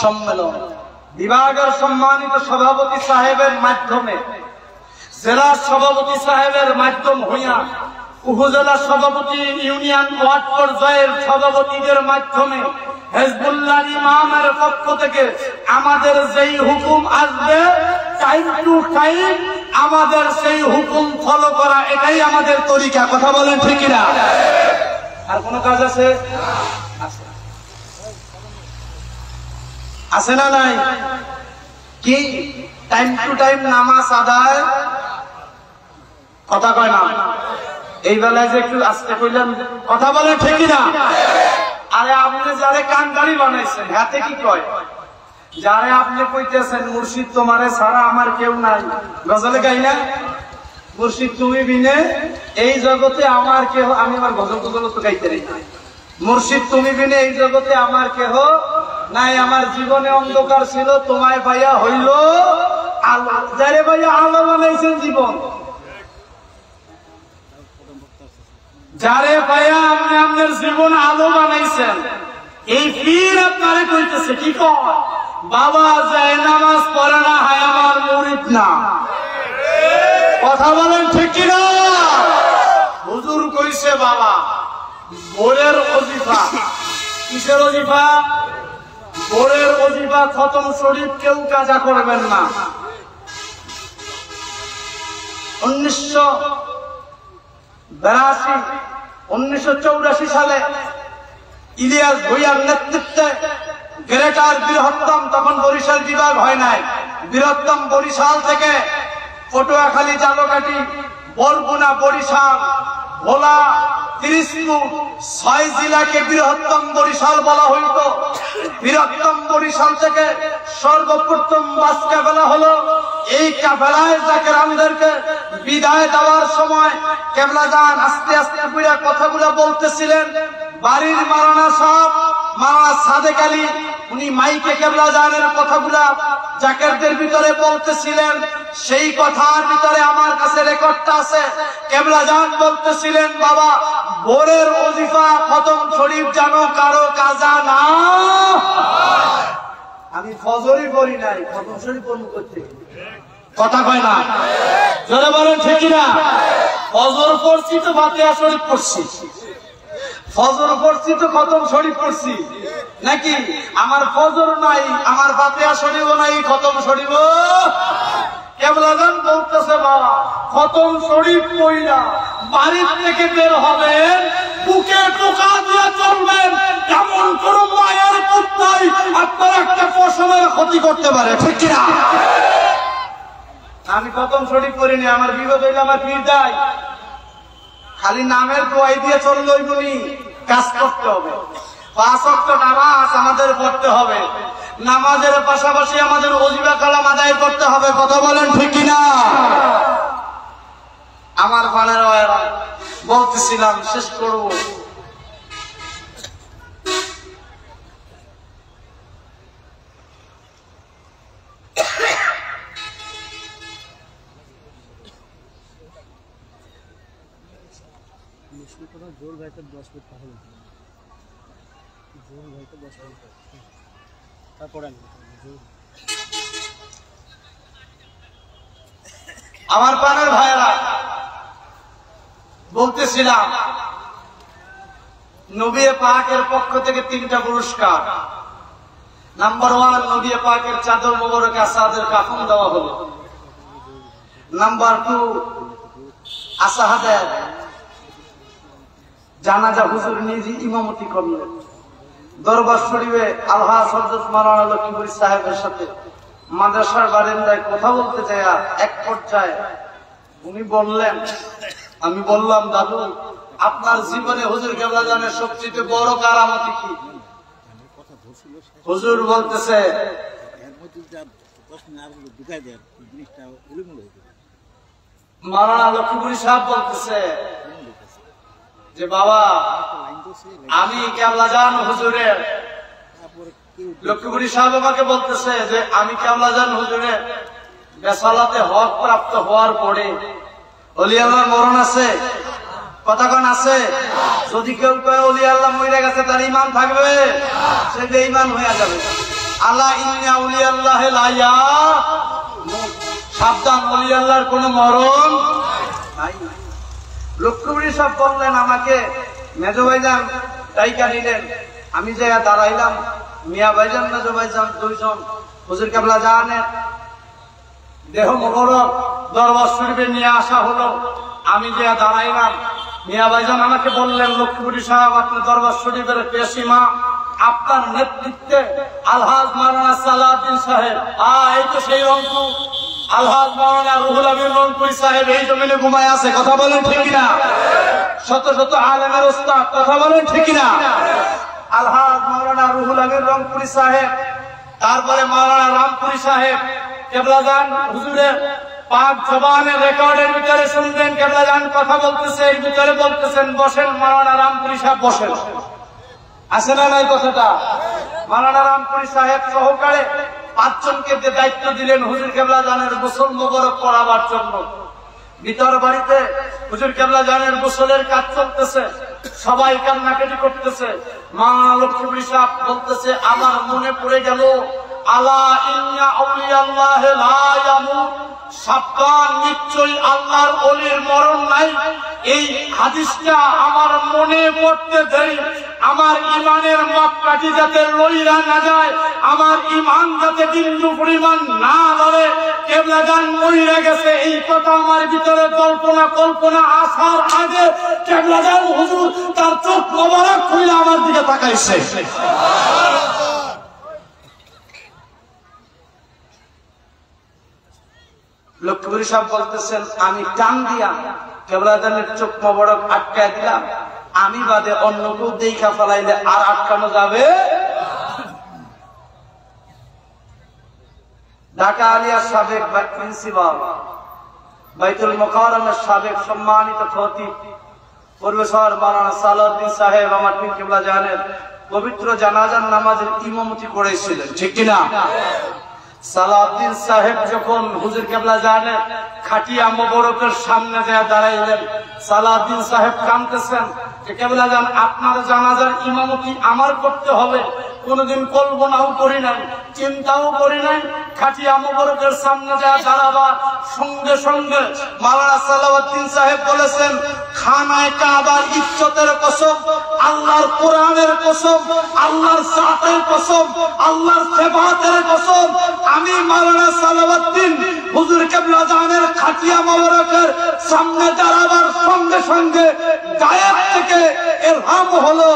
সম্মেলন, বিভাগের সম্মানিত সভাপতি সাহেবের মাধ্যমে, জেলা সভাপতি সাহেবের মাধ্যম হইয়া উপজেলা সভাপতি, ইউনিয়ন ওয়ার্ড পর্যায়ের সভাপতিদের মাধ্যমে হিজবুল্লাহর ইমামের পক্ষ থেকে আমাদের যেই হুকুম আসবে, টাইম টু টাইম আমাদের সেই হুকুম ফলো করা, এটাই আমাদের তরিকা। কথা বলেন ঠিক কিনা? আর কোন কাজ আছে? আছে না নাই? কি টাইম টু টাইম নামাজ আদায়। কথা কয় না? এই বেলায় যে একটু আস্তে কইলেন, কথা বলেন ঠিক কিনা? আরে আপনি যারে কানকারি বানাইছেন হাতে কি কয়? যারে আপনি কইতেছেন মুর্শিদ তোমারে ছাড়া আমার কেউ নাই, গজলে গাই না? মুর্শিদ তুমি বিনে এই জগতে আমার কেহ, আমি আমার গজল গজল তো গাইতে নেই। মুর্শিদ তুমি বিনে এই জগতে আমার কেহ নাই, আমার জীবনে অন্ধকার ছিল, তোমায় পাইয়া হইল আলো। যারে পাইয়া আলো বানাইছেন জীবন, যারে পাইয়া আপনি আপনার জীবন আলো বানাইছেন, এই পীর আপনারে কইতেছে কি কয়? বাবা যায় নামাজ পড়ে না, হায় আমার মুরিদ না। কথা বলেন ঠিক কিনা? হুজুর কইছে বাবা ভোরের ওজিফা। কিসের ওজিফা? ভোরের ওজিফা খতম শরীফ কেউ কাজা করবেন না। 1984 সালে ইলিয়াস ভুঁইয়ার নেতৃত্বে গ্রেটার বৃহত্তম, তখন বরিশাল বিভাগ হয় নাই, বৃহত্তম বরিশাল থেকে পটুয়াখালী, জালকাঠি, বরগুনা, বরিশাল, ভোলা, তিরিশপুর 6 জেলাকে বৃহত্তম বরিশাল বলা হইত। বৃহত্তম বরিশাল থেকে সর্বপ্রথম বাস কাফেলা হলো। এই কাফেলায় জাকেরানদেরকে বিদায় দেওয়ার সময় কেবলা যান আস্তে আস্তে পুরা কথাগুলো বলতেছিলেন। বাড়ির মাওলানা সাহেব মাওলানা সাদেক আলী উনি মাইকে কেবলা জানের কথাগুলা জাকেরদের ভিতরে বলতেছিলেন। সেই কথার ভিতরে আমার কাছে রেকর্ডটা আছে। কেবলা জান বলতেছিলেন, বাবা ভোরের ওজিফা খতম শরীফ জানো কারো কাজা না। আমি ফজরই পড়ি নাই, খতম শরীফ পড়ব করতে কথা কয় না, জোরে বলেন ঠিক না? ফজর পড়ছি তো ফাতিহা শরীফ পড়ছি, ফজর পড়ছি তো খতম শরীফ পড়ছি নাকি? আমার ফজর নাই, আমার ফাতিহা শরীফও নাই, খতম শরীফও। কেবলা জান বলতেছে, বাবা খতম শরীফ পড়িনা বাড়ির থেকে বের হবেন, বুকে টোকা দিয়ে চলবেন, এমন কোন মায়ের পুত নাই আপনার একটা পশমের ক্ষতি করতে পারে, ঠিক কিনা? আমি খতম শরীফ পড়িনি, আমার বিপদ হইলে আমার পীর দেয়। খালি নামের দোয়াই দিয়ে চললই বলি, কাজ করতে হবে। 5 ওয়াক্ত নামাজ আমাদের পড়তে হবে, নামাজের পাশাপাশি আমাদের ওজিফা কালাম আদায় করতে হবে, কথা বলেন ঠিক কিনা? আমার পানের ওয়ারা বলতেছিলাম, শেষ করব। জোর ভাইকে 10 মিনিট কথা বলতে জোর ভাইকে 10 মিনিট তারপরে আমার প্রাণের ভাইরা বলতেছিলাম, নবী পাকের পক্ষ থেকে 3টা পুরস্কার। নাম্বার 1, নবী পাকের চাদর মোবারকে আসাদের কাফন দেওয়া হলো। নাম্বার 2, আসাহাদের জানাজা হুজুর নিজে ইমামতি করলেন। দরবার শরীফে আলহাজ হযরত মাওলানা লক্ষ্মীপুরী সাহেবের সাথে মাদ্রাসার বারান্দায় কথা বলতে যায়, এক পর্যায়ে উনি বললেন, আমি বললাম, দাদু আপনার জীবনে হুজুর কেবলা জানের সবচেয়ে বড় কারামতি কি? হুজুর বলতেছে, মাওলানা লক্ষ্মীপুরী সাহেব বলতেছে যে, বাবা আমি কেবলা জান হুজুরের, লক্ষ্মীপুরী সাহেব আমাকে বলতেছে যে আমি কেবলা জান হুজুরের বেসালাতে হক প্রাপ্ত হওয়ার পরে ওলি আল্লাহর মরণ আছে, কথা কোন আছে? যদি কেউ কয় ওলি আল্লাহ মরে গেছে তার ঈমান থাকবে, সে বেঈমান হয়ে যাবে। আলা ইন্না ওলি আল্লাহ লা ইয়ামুত, সাবধান ওলি আল্লাহর কোনো মরণ নাই। লক্ষ্মীপুরী সাহেব বললেন আমাকে, মেজো ভাইজান ডাইকা নিলেন, আমি যাইয়া দাঁড়াইলাম। মিয়া ভাইজান মেজো ভাইজান 2 জন হুজুর কেবলা জানের দেহ মোবারক দরবার শরীফে নিয়ে আসা হলো। আমি যাইয়া দাঁড়াইলাম, মিয়া ভাইজান আমাকে বললেন, লক্ষ্মীপুরী সাহেব আপনি দরবার শরীফের পেশিমা, আপনার নেতৃত্বে আলহাজ মাওলানা সালাউদ্দিন সাহেব, এই তো সেই রংপুর আলহাজ মাওলানা রুহুল আমিন রংপুরী সাহেব এই জমিনে ঘুমায় আছে, কথা বলেন ঠিক না? শত শত আলেমের ওস্তাদ, কথা বলেন ঠিক না? আলহাজ মাওলানা রুহুল আমিন রংপুরী সাহেব, তারপরে মাওলানা রামপুরী সাহেব কেবলা জান হুজুরের পাক জবানের রেকর্ডের ভিতরে শুনবেন, কেবলা জান কথা বলতেছে, এর ভিতরে বলতেছেন, বসেন মাওলানা রামপুরী সাহেব বসেন। আসে না নাই কথাটা? মাওলানা রামপুরী সাহেব সহকারে 5 জনকে যে দায়িত্ব দিলেন হুজুর কেবলা জানের গোসল মোবারক করাবার জন্য। ভিতর বাড়িতে হুজুর কেবলা জানের গোসলের কাজ চলতেছে, সবাই কান্নাকাটি করতেছে। মাওলানা লক্ষ্মীপুরী সাহেব বলতেছে, আমার মনে পড়ে গেল, আলা ইন্না আউলিয়াল্লাহ লা ইয়ামুত, সাবধান নিশ্চয়ই আল্লাহর ওলির মরণ নাই। এই হাদিসটা আমার মনে পড়তে দেই, আমার ইমানের মাপকাঠি যাতে লইরা না যায়, আমার ইমান যাতে বিন্দু পরিমাণ না ধরে, কেবলা জান মরিয়া গেছে এই কথা আমার ভিতরে কল্পনা আসার আগে কেবলা জান হুজুর তার চোখ মোবারক খুলে আমার দিকে তাকাইছে। লক্ষ্মীপুরী সাহেব বলতেছেন, আমি টান দিয়া কেবলা জানের চোখ মোবারক আটকায় দিলাম। আমি বাদে অন্য কেউ দেখা ফেলাইলে আর আটকানো যাবে। ঢাকা আলিয়ার সাবেক প্রিন্সিপাল, বাইতুল মোকাররমের সাবেক সম্মানিত খতিব প্রফেসর মাওলানা সালাউদ্দিন সাহেব আমার পীর কিবলা জানের পবিত্র জানাজার নামাজের ইমামতি করেছিলেন, ঠিক কিনা? সালাউদ্দিন সাহেব যখন হুজুর কিবলা জানের খাটিয়া মোবারকের সামনে যায় দাঁড়াইলেন, সালাউদ্দিন সাহেব কাঁদতেছেন যে কিবলা জান আপনার জানাজার ইমামতি আমার করতে হবে, কোনদিন কল্পনাও করি নাই, চিন্তাও করি নাই। খাটিয়া মোবারকের সামনে যায় দাঁড়াবার সঙ্গে সঙ্গে মাওলানা সালাউদ্দিন সাহেব বলেছেন, খানায় কাবার ইজ্জতের কসম, আল্লাহর কোরআনের কসম, আল্লাহর জাতের কসম, আল্লাহর সিফাতের কসম, আমি মাওলানা সালাউদ্দিন হুজুর কিবলা জানের খাটিয়া মোবারকের সামনে দাঁড়াবার সঙ্গে সঙ্গে গায়েব থেকে ইলহাম হলো,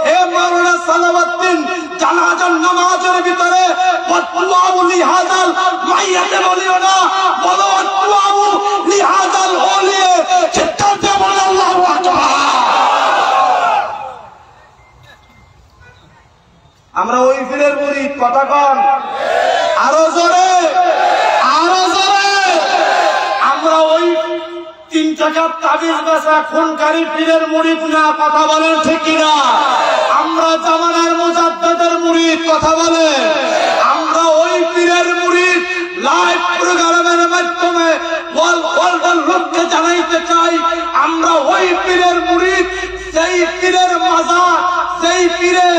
হে মাওলানা সালাউদ্দিন, জানাজার নামাজের ভিতরে ওয়াতলু লিহাযাল মাইয়াতে বলিও না, বলো ওয়াতলু লিহাযাল ওলিয়ে। চিৎকার দিয়ে বলো আল্লাহু আকবার। আমরা ওই পীরের মুরিদ, কথা কন আরো জোরে, আরো জোরে। আমরা ওই 3 টাকার তাবিজ বেচা খুনকারী পীরের মুরিদ না, কথা বলেন ঠিক কিনা? আমরা জামানার মুজাদ্দিদের মুরিদ, কথা বলে। আমরা ওই পীরের মুরিদ। লাইভ প্রোগ্রামের মাধ্যমে ওয়ার্ল্ডের লোককে জানাইতে চাই, আমরা ওই পীরের মুরিদ, সেই পীরের মাজার, সেই পীরের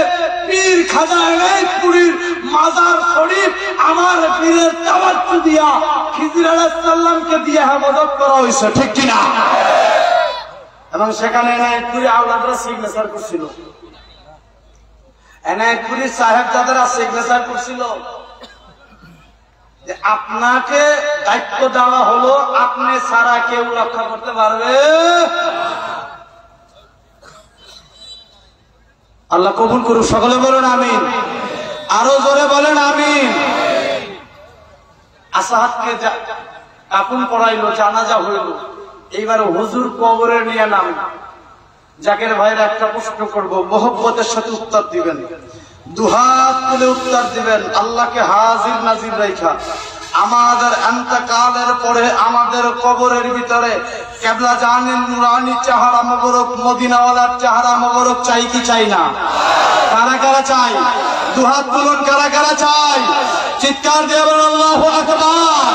পীর খাজা এনায়েতপুরীর মাজার শরীফ আমার পীরের তাওয়াজ্জু দিয়া খিজির আলাইহিস সালামকে দিয়ে হেফাজত করা হয়েছে, ঠিক কিনা? এবং সেখানে এনায়েতপুরী আওলাদরা সিগনেচার করছিল, এনায়েতপুরী সাহেবজাদারা সিগনেচার করছিল যে আপনাকে দায়িত্ব দেওয়া হলো, আপনি ছাড়া কেউ রক্ষা করতে পারবে। আল্লাহ কবুল করুক, সকলে বলেন আমিন, আরো জোরে বলেন আমিন। আসাহাতকে কাফন পড়াইলো, জানাজা হইল, এইবার হুজুর কবরে নিয়ে নাম। জাকের ভাইয়ের একটা প্রশ্ন করব, মোহব্বতের সাথে উত্তর দিবেন, দুহাত তুলে উত্তর দিবেন, আল্লাহকে হাজির নাজির রাখা। আমাদের ইন্তেকালের পরে আমাদের কবরের ভিতরে কিবলা জানের নুরানি চেহারা মোবারক, মদিনাওয়ালার চেহারা মোবারক চাই কি চাই না? কারা কারা চাই? দুহাত তুলুন, কারা কারা চাই? চিৎকার দিয়ে বলেন আল্লাহু আকবার।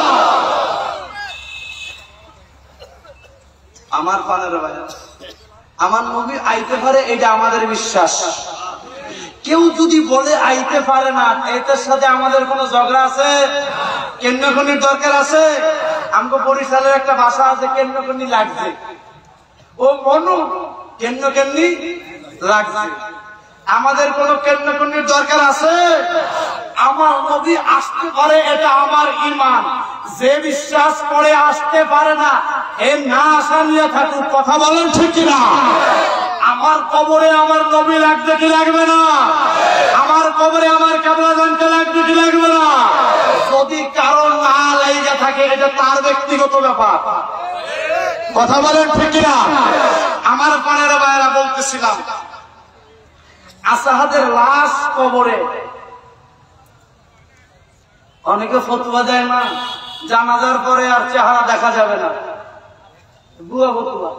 আমার পানের ভাই, আমার নবী আইতে পারে, এটা আমাদের বিশ্বাস। কেউ যদি বলে আইতে পারে না, এটার সাথে আমাদের কোনো ঝগড়া আছে? কেন্দ্রকনির দরকার আছে? আমগো বরিশালের একটা ভাষা আছে, কেন্দ্রকনি লাগছে, ও মনু কেন্দ্রকনি লাগছে। আমাদের কোন কেন্দ্রকনির দরকার আছে? আমার নবী আসতে পারে, এটা আমার ঈমান। যে বিশ্বাস করে আসতে পারে না, এ না আসা নিয়ে থাকুক, কথা বলেন ঠিক কিনা? আমার কবরে আমার নবী লাগবে কি লাগবে না? আমার কবরে আমার কিবলা জানতে লাগবে কি লাগবে না? যদি কারণ না লাইগা থাকে, এটা তার ব্যক্তিগত ব্যাপার, কথা বলেন ঠিক কিনা? আমার পানের ভাইরা বলতেছিলাম, আসাহাদের লাশ কবরে অনেকে ফতোয়া দেয় না, জানাজার পরে আর চেহারা দেখা যাবে না, বুয়া ফতোয়া।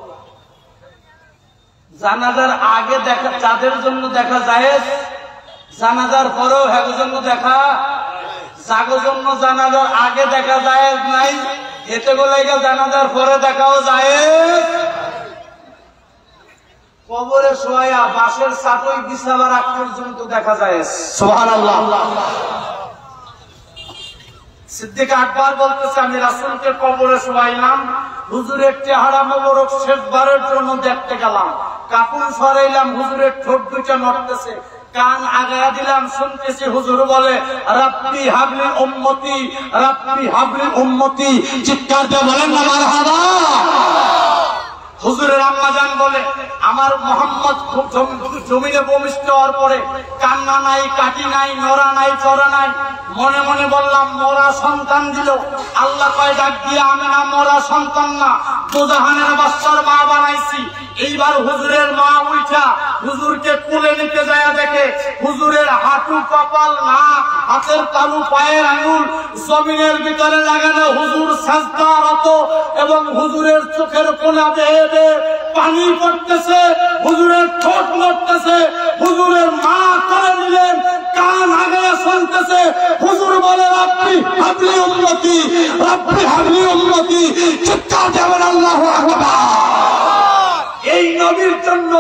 জানাজার আগে দেখা, যাদের জন্য দেখা জায়েজ, জানাজার পরেও হ্যাঁ জন্য দেখা, যাগো জন্য জানাজার আগে দেখা জায়েজ নাই, এতে বলে জানাজার পরে দেখাও জায়েজ। কবরে শোয়া বাঁশের চাটই বিছাবার আগ পর্যন্ত দেখা জায়েজ, সুবহানাল্লাহ। সিদ্দিক আকবর বলতেছে, আমি রাসূলকে কবরে শোয়াইলাম, হুজুরের চেহারা মোবারক শেষবারের জন্য দেখতে গেলাম, কাপড় সরাইলাম, হুজুরের ঠোঁট দুইটা নড়তেছে, কান আগায়া দিলাম, শুনতেছি হুজুর বলে, রাব্বি হাবলি উম্মতি, রাব্বি হাবলি উম্মতি। চিৎকার দিয়ে বলেন না মারহাবা। হুজুরের আম্মাজান বলে, আমার মোহাম্মদ জমিনে ভূমিষ্ঠ হওয়ার পরে কান্না নাই, কাটি নাই, নড়া নাই, চড়া নাই। মনে মনে বললাম, মোরা সন্তান দিল। আল্লাহ কয় ডাক দিয়ে, আমেনা মোরা সন্তান না, দুজাহানের বাদশার মা বানাইছি। এইবার হুজুরের মা উঠা হুজুরকে কোলে নিতে যায় দেখে হুজুরের হাঁটু কপাল নাক হাতের তালু পায়ের আঙুল জমিনের ভিতরে লাগানো, হুজুর সাজদারত এবং হুজুরের চোখের কোনা বেয়ে বেয়ে পানি পড়তেছে, হুজুরের ঠোঁট নড়তেছে। হুজুরের মা করে নিলেন, কান আগে শুনতেছে। হুজুর বলে রাব্বি হাবলি উম্মতি, রাব্বি হাবলি উম্মতি। চিৎকার দেবেন আল্লাহু আকবার। এই নবীর জন্য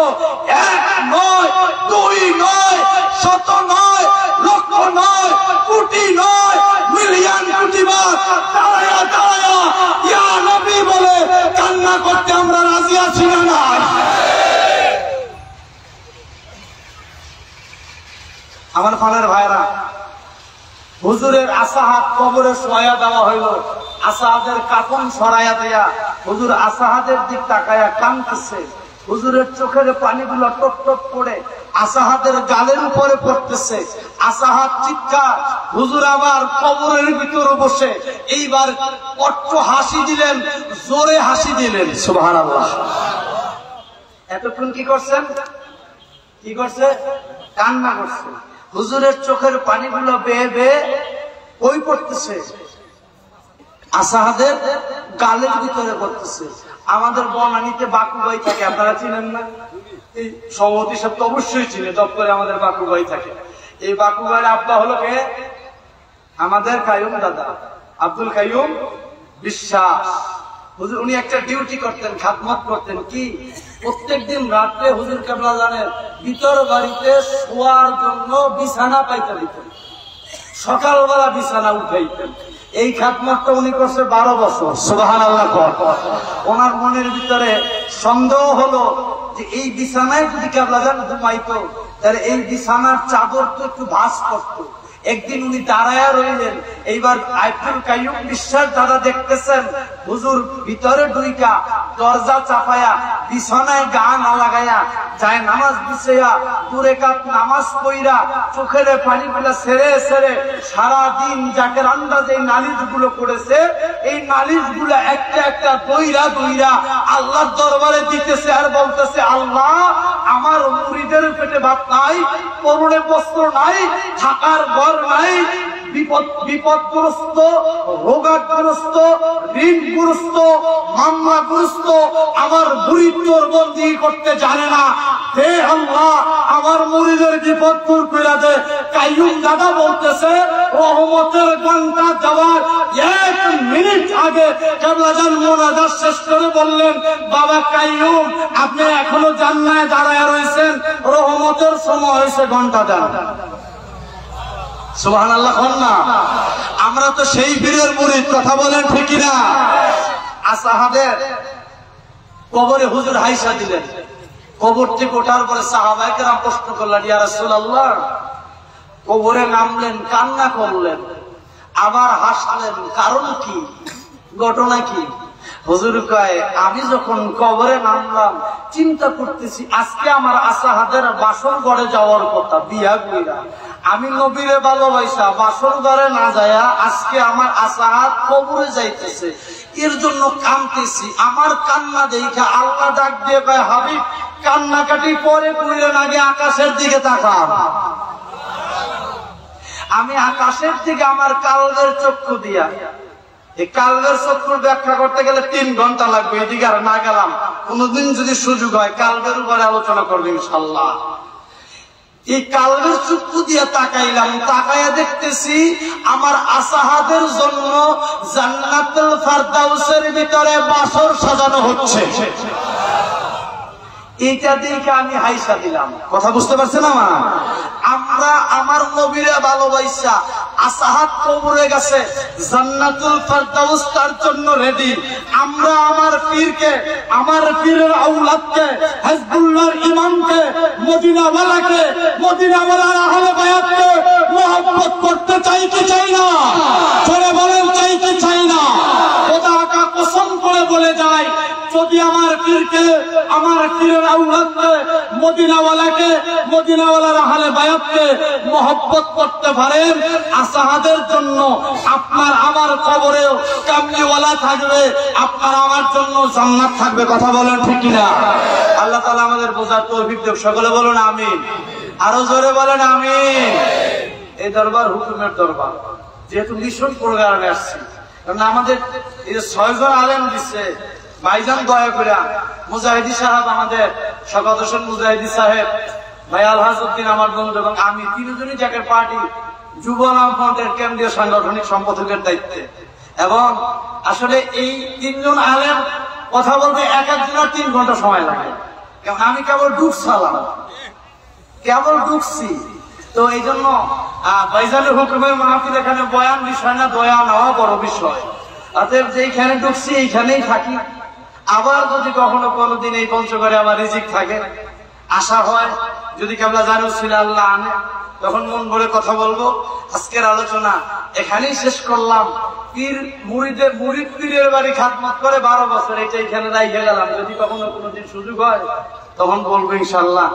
এক নয়, দুই নয়, শত নয়, লক্ষ নয়, কোটি নয়, মিলিয়ন কোটি বার দাঁড়ায়া দাঁড়ায়া ইয়া নবী বলে কান্না করতে আমরা রাজি আছি না নাই? আমার ফানের ভাইরা, হুজুরের আসাহাত কবরে শোয়া দেওয়া হইল। আসাহাদের কাফন সরাইয়া দেয়া হুজুর আসাহাদের দিক তাকায়া কাঁদতেছে। হুজুরের চোখের পানিগুলো টপ টপ করে আসাহাদের গালের উপরে পড়তেছে। আসাহাদ চিৎকার, হুজুর আবার কবরের ভিতরে বসে এইবার কট্ট হাসি দিলেন, জোরে হাসি দিলেন। সুবহানাল্লাহ। এতক্ষণ কি করছেন? কি করছে? কান্না করছে। হুজুরের চোখের পানিগুলো বেয়ে বেয়ে ওই পড়তেছে, আসাহাদের গালের ভিতরে পড়তেছে। আমাদের বনানীতে বাকুবাই থাকে, আপনারা চিনেন না? এই সভাপতি সব তো অবশ্যই চিনে, দপ্তরে আমাদের বাকুবাই থাকে। এই বাকুবাইয়ের আব্বা হলো কে? আমাদের কাইয়ুম দাদা, আব্দুল কাইয়ুম বিশ্বাস। হুজুর উনি একটা ডিউটি করতেন, খাদমত করতেন। কি? প্রত্যেকদিন রাত্রে হুজুর কেবলা জানেন ভিতর বাড়িতে শোয়ার জন্য বিছানা পাইতে দিতেন, সকালবেলা বিছানা উঠাইতেন। এই খাদমতটা উনি করছে 12 বছর। সুবহানাল্লাহ। ওনার মনের ভিতরে সন্দেহ হলো যে এই বিছানায় যদি কেবলা জান ঘুমাইতো তাহলে এই বিছানার চাদর তো একটু ভাঁজ করতো। একদিন উনি দাঁড়ায়া রইলেন। এইবার আব্দুল কাইয়ুম বিশ্বাস দাদা দেখতেছেন হুজুর ভিতরে ঢুইকা দরজা চাপায়া বিছানায় গা না লাগায়া যায় নামাজ বিছাইয়া 2 রাকাত নামাজ পড়া চোখের পানিগুলা ছেড়ে ছেড়ে সারাদিন যাকের আন্দাজে নালিশ গুলো করেছে, এই নালিশ গুলা একটা একটা দইরা দইরা আল্লাহর দরবারে দিতেছে আর বলতেছে, আল্লাহ আমার মুরিদের পেটে ভাত নাই, পরনে বস্ত্র নাই, থাকার ঘর নাই, বিপদগ্রস্ত, রোগাগ্রস্ত, ঋণগ্রস্ত, মামলাগ্রস্ত, আমার মুরিদ তোর বন্দী করতে জানে না। হে আল্লাহ আমার মুরিদের বিপদ দূর করে দে। কাইয়ুম দাদা বলতেছে রহমতের ঘন্টা যাওয়ার 1 মিনিট আগে কেবলাজান মোনাজাত শেষ করে বললেন, বাবা কাইয়ুম আপনি এখনো জান্নাতে দাঁড়ায় রয়েছেন, রহমতের সময় হয়েছে, ঘন্টা দেন। সুবহানাল্লাহ। না আমরা তো সেই পীরের মুরিদ, কথা বলেন ঠিক না? আসাহাদের কবরে হুজুর হাইসা দিলেন। কবর থেকে ওঠার পরে সাহাবায়ে কেরাম প্রশ্ন করলেন, ইয়া রাসূলুল্লাহ। কবরে নামলেন, কান্না করলেন, আবার হাসলেন, কারণ কি? ঘটনা কি? হুজুর কয়, আমি যখন কবরে নামলাম চিন্তা করতেছি আজকে আমার আসাহাদের বাসর ঘরে যাওয়ার কথা, বিয়া কইরা আমি নবীরে ভালোবাসা বাসর ঘরে না যায়া আজকে আমার আসাহাদ কবরে যাইতেছে, এর জন্য কাঁদতেছি। আমার কান্না দেখে আল্লাহ ডাক দিয়ে কয়, হাবিব কান্নাকাটি পরে কইলেন, আগে আকাশের দিকে তাকান। আমি আকাশের দিকে আমার কালবের চক্ষু দিয়া, এই কালবের চক্ষুর ব্যাখ্যা করতে গেলে 3 ঘন্টা লাগবে, এদিকে আর না গেলাম। কোনদিন যদি সুযোগ হয় কালবের উপরে আলোচনা করবো ইনশাল্লাহ। এই কালবের চক্ষু দিয়ে তাকাইলাম, তাকাইয়া দেখতেছি আমার আসাহাদের জন্য জান্নাতুল ফেরদাউসের ভিতরে বাসর সাজানো হচ্ছে। এইটা দেখে আমি হাইসা দিলাম। কথা বুঝতে পারছেন আমার? আমরা আমার নবীরে ভালোবাসা আসাহাদ কবরে গেছে, জান্নাতুল ফেরদাউস তার জন্য রেডি। আমরা আমার পীরকে, আমার পীরের আওলাদকে, হিজবুল্লাহর ইমামকে, মদিনাওয়ালাকে, মদিনাওয়ালার আহলে বায়াতকে মহব্বত করতে চাই কি চাই না? চলে বলেন চাই কি চাই না? খোদা কা কসম করে বলে যায়, যদি আমার পীরকে, আমার পীরের আওলাদকে, মদিনাওয়ালাকে, মদিনাওয়ালার আহলে বায়াতকে মহব্বত করতে পারেন, আসাহাদের জন্য আপনার আমার কবরেও কামলিওয়ালা থাকবে, আপনার আমার জন্য জান্নাত থাকবে। কথা বলেন ঠিক কিনা? আল্লাহ তাআলা আমাদের বোঝার তৌফিক দেন। সকলে বলুন আমিন। আরো জোরে বলেন আমিন। এই দরবার হুকুমের দরবার, যেহেতু মিশন প্রোগ্রামে আসছি, কারণ আমাদের এই 6 জন আলেম দিচ্ছে ভাইজান, দয়া করে মুজাহিদি সাহেব, আমাদের শওকত হোসেন মুজাহিদি সাহেব, ভাই আলহাজ উদ্দিন আমার বন্ধু, এবং আমি তিনজনই জাকের পার্টি যুবনাম ফ্রন্টের কেন্দ্রীয় সাংগঠনিক সম্পাদকের দায়িত্বে। এবং আসলে এই 3 জন আলেম কথা বলতে এক একজনের 3 ঘন্টা সময় লাগে, কারণ আমি কেবল ঢুকছি। তো এই জন্য ভাইজানের হুকুমের মাহফিল, এখানে বয়ান বিষয় না, দয়া নেওয়া বড় বিষয়। অতএব যেখানে ঢুকছি এইখানেই থাকি। আবার যদি কখনো কোনোদিন এই পঞ্চগড়ে আবার রিজিক থাকে, আশা হয় যদি কেবলা জানো ছিল আল্লাহ আনে, তখন মন ভরে কথা বলবো। আজকের আলোচনা এখানেই শেষ করলাম। মুরিদ পীরের বাড়ি খাদমত করে 12 বছর, এটা এখানে রাইখে গেলাম। যদি কখনো কোনোদিন সুযোগ হয় তখন বলবো ইনশাল্লাহ।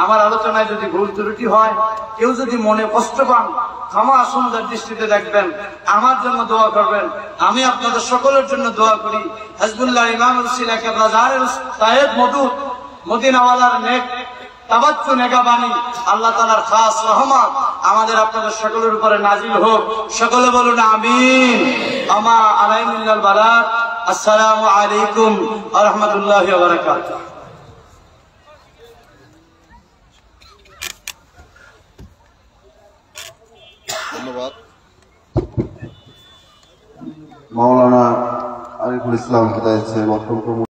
আমার আলোচনায় যদি ভুল ত্রুটি হয়, কেউ যদি মনে কষ্ট পান, ক্ষমা সুন্দর দৃষ্টিতে দেখবেন, আমার জন্য দোয়া করবেন। আমি আপনাদের সকলের জন্য দোয়া করি। হিজবুল্লাহ ইমামুল সিনা কেবলা জাহের সাহেব মদুদ মদিনাওয়ালার নেক তাবাজ্জু নেগাবানি, আল্লাহ তাআলার খাস রহমত আমাদের আপনাদের সকলের উপরে নাজিল হোক। সকলে বলুন আমিন। আমা আলাইহিল বারাক। আসসালামু আলাইকুম ওয়া রাহমাতুল্লাহি ওয়া বারাকাতুহু। ধন্যবাদ মাওলানা আরিফুল ইসলাম হেদায়েত সাহেব, অত্যন্ত